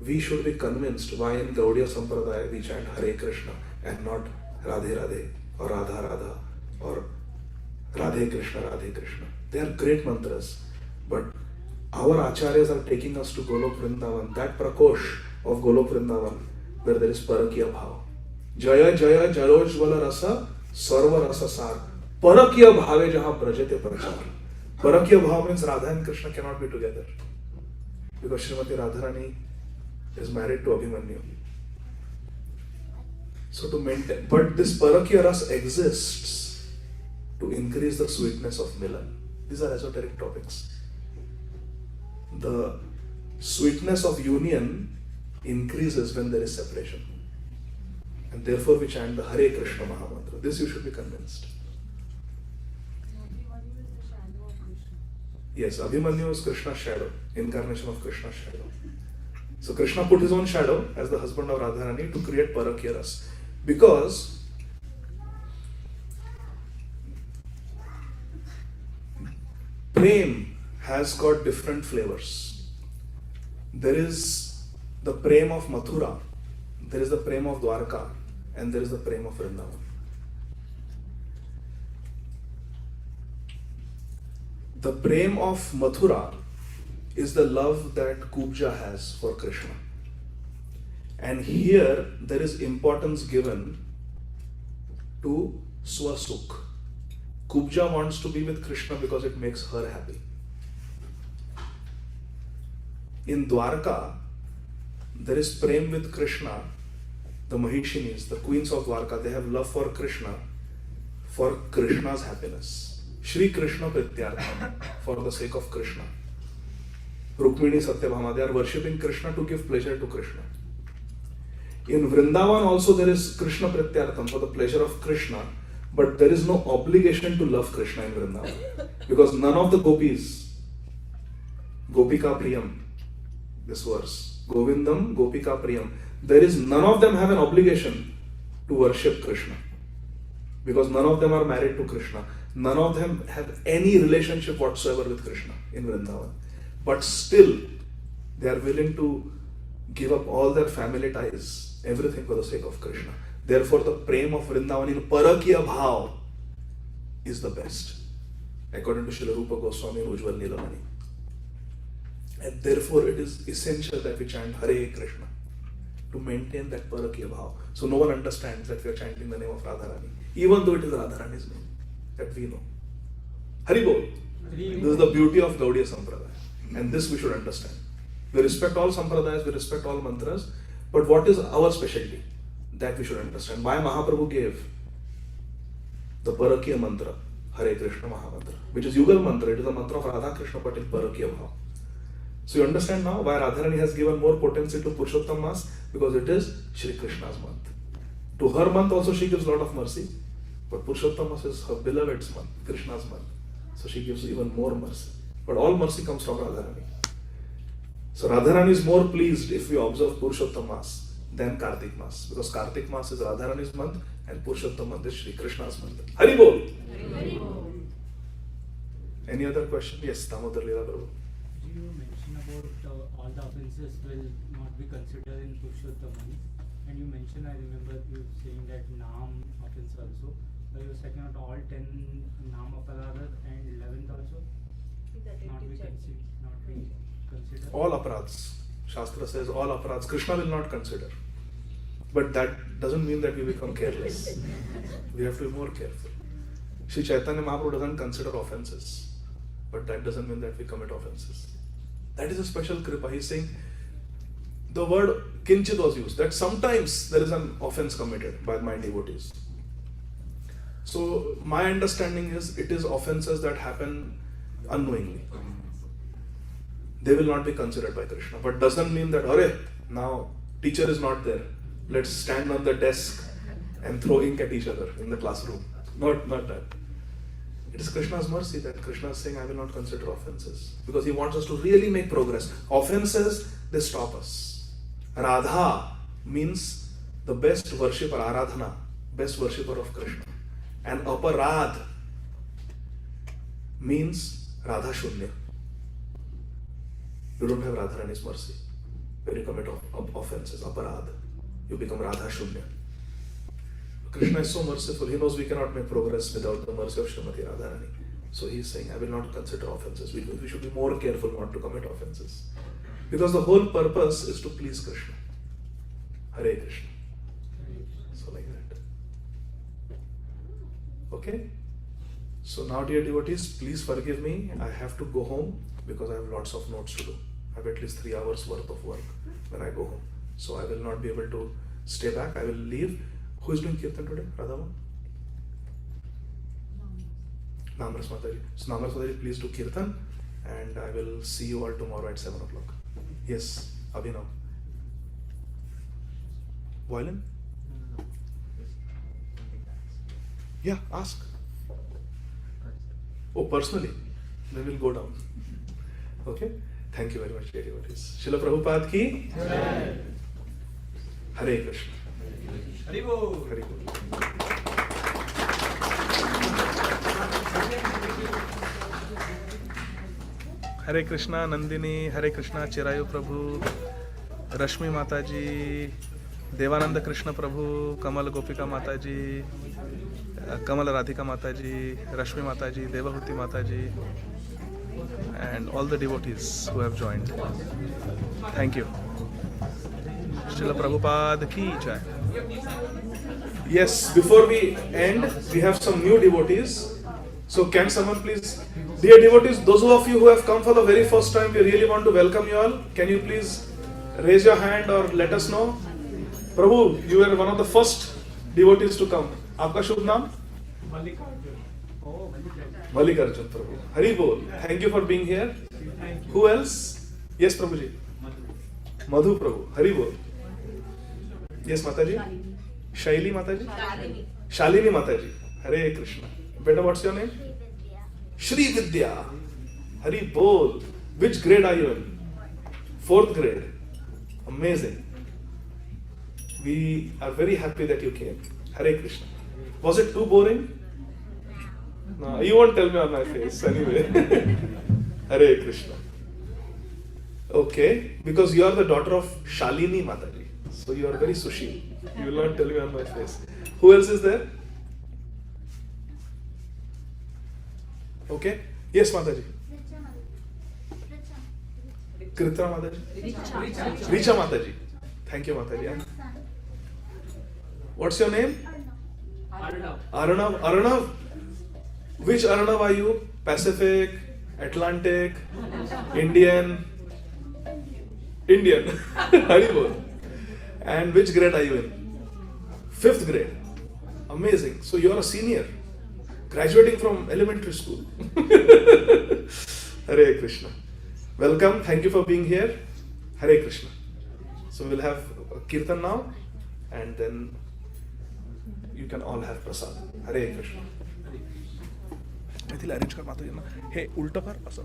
we should be convinced why in Gaudiya Sampradaya we chant Hare Krishna and not Radhe Radhe or Radha Radha or Radhe Krishna, Radhe Krishna. They are great mantras, but our acharyas are taking us to Golok Vrindavan, that prakosh of Golok Vrindavan, where there is Parakya Bhava. Jaya Jaya Jalojvala Rasa Sarva Rasa Sar. Parakya Bhave Jaha Brajate Prachar. Parakya Bhava means Radha and Krishna cannot be together, because Srimati Radharani is married to Abhimanyu. So to maintain, but this Parakya Ras exists to increase the sweetness of Milan. These are esoteric topics. The sweetness of union increases when there is separation. And therefore we chant the Hare Krishna Mahamantra. This you should be convinced. Abhimanyu is the shadow of Krishna. Yes, Abhimanyu is Krishna's shadow, incarnation of Krishna's shadow. So Krishna put his own shadow as the husband of Radharani to create Parakya Ras. Because Prem has got different flavors. There is the Prem of Mathura, there is the Prem of Dwarka, and there is the Prem of Vrindavan. The Prem of Mathura is the love that Kubja has for Krishna. And here there is importance given to Swasukh. Kubja wants to be with Krishna because it makes her happy. In Dwarka, there is Prem with Krishna. The Mahishinis, the queens of Dwarka, they have love for Krishna for Krishna's happiness. Shri Krishna Prityartham, for the sake of Krishna. Rukmini Satyabhama, they are worshipping Krishna to give pleasure to Krishna. In Vrindavan also there is Krishna Prityartham, for the pleasure of Krishna, but there is no obligation to love Krishna in Vrindavan. Because none of the gopis, Gopika Priyam, this verse, Govindam Gopika Priyam, there is none of them have an obligation to worship Krishna. Because none of them are married to Krishna. None of them have any relationship whatsoever with Krishna in Vrindavan. But still, they are willing to give up all their family ties, everything for the sake of Krishna. Therefore, the Prem of Vrindavan in Parakya Bhav is the best, according to Srila Rupa Goswami and Ujjwal Nilamani. And therefore, it is essential that we chant Hare Krishna to maintain that Parakya Bhav. So no one understands that we are chanting the name of Radharani, even though it is Radharani's name that we know. Hari Bol. This is the beauty of Gaudiya Sampradaya. And this we should understand. We respect all Sampradayas, we respect all mantras, but what is our specialty? That we should understand. Why Mahaprabhu gave the Parakya mantra, Hare Krishna Mahamantra, which is Yugal mantra, it is a mantra of Radha Krishna but in Parakya Bhav. So you understand now why Radharani has given more potency to Purushottam Mas, because it is Shri Krishna's month. To her month also she gives a lot of mercy, but Purushottam Mas is her beloved's month, Krishna's month. So she gives even more mercy. But all mercy comes from Radharani. So Radharani is more pleased if we observe Purushottam Mas than Kartik Mas, because Kartik Mas is Radharani's month and Purushottam month is Shri Krishna's month. Hari Bol! Hari Bol. Any other question? Yes, Damodar Leela Prabhu. You mentioned about all the offences will not be considered in Purushottamani, and you mentioned, I remember you saying that Naam offence also, but you were checking out all 10 Naam Aparadha and 11th also not be considered. All aparadhs. Shastra says all aparadhs. Krishna will not consider. But that doesn't mean that we become careless. We have to be more careful. Sri Chaitanya Mahaprabhu doesn't consider offences. but that doesn't mean that we commit offenses. That is a special kripa. He's saying the word kinchit was used, that sometimes there is an offense committed by my devotees. So my understanding is it is offenses that happen unknowingly. They will not be considered by Krishna. But doesn't mean that, now teacher is not there, let's stand on the desk and throw ink at each other in the classroom. Not that. It is Krishna's mercy that Krishna is saying, I will not consider offenses. Because he wants us to really make progress. Offenses, they stop us. Radha means the best worshipper, Aradhana, best worshipper of Krishna. And aparad means Radha Shunya. You don't have Radharani's mercy. When you commit offenses, aparad, you become Radha Shunya. Krishna is so merciful, he knows we cannot make progress without the mercy of Srimati Radharani. So he is saying, I will not consider offenses. We should be more careful not to commit offenses. Because the whole purpose is to please Krishna. Hare Krishna. So like that. Okay? So now, dear devotees, please forgive me. I have to go home because I have lots of notes to do. I have at least 3 hours worth of work when I go home. So I will not be able to stay back. I will leave. Who is doing Kirtan today? Radhama? Namras Mataji. So Namras Mataji, please do Kirtan. And I will see you all tomorrow at 7 o'clock. Yes, Abhinav. Violin? Yeah, ask. Oh, personally? Then we'll go down. Okay? Thank you very much, dear devotees. Srila Prabhupada ki Hare Krishna. Haribol. Haribol. Hare Krishna, Nandini, Hare Krishna, Chirayu Prabhu, Rashmi Mataji, Devananda Krishna Prabhu, Kamal Gopika Mataji, Kamal Radhika Mataji, Rashmi Mataji, Devahuti Mataji, and all the devotees who have joined. Thank you. Srila Prabhupada ki jai. Yes, before we end, we have some new devotees. So can someone please, dear devotees, those of you who have come for the very first time, we really want to welcome you all. Can you please raise your hand or let us know? Prabhu, you were one of the first devotees to come. Aapka shubh naam? Mallikarjun Prabhu. Hari Bol. Thank you for being here. Who else? Yes, Prabhuji. Madhu Prabhu. Hari Bol. Yes, Mataji. Shaili Mataji. Shalini Mataji. Hare Krishna. Beta, what's your name? Shri Vidya. Hari Bol. Which grade are you in? 4th grade. Amazing. We are very happy that you came. Hare Krishna. Was it too boring? No, you won't tell me on my face anyway. Hare Krishna. Okay, because you are the daughter of Shalini Mataji. So you are very sushi. You will not tell me on my face. Who else is there? Okay. Yes, Mataji. Kritra Mataji. Richa Mataji. Thank you, Mataji. And what's your name? Aranav. Aranav. Which Aranav are you? Pacific, Atlantic, Indian? Indian. Haribol. And which grade are you in? 5th grade. Amazing. So you are a senior, graduating from elementary school. Hare Krishna. Welcome. Thank you for being here. Hare Krishna. So we will have a Kirtan now, and then you can all have prasad. Hare Krishna. Maithili arrange कर माता जी ना हे उल्टा कर असं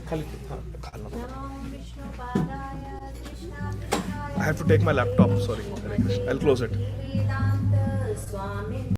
खाली हाँ खाना I have to take my laptop, sorry. Hare Krishna. I'll close it.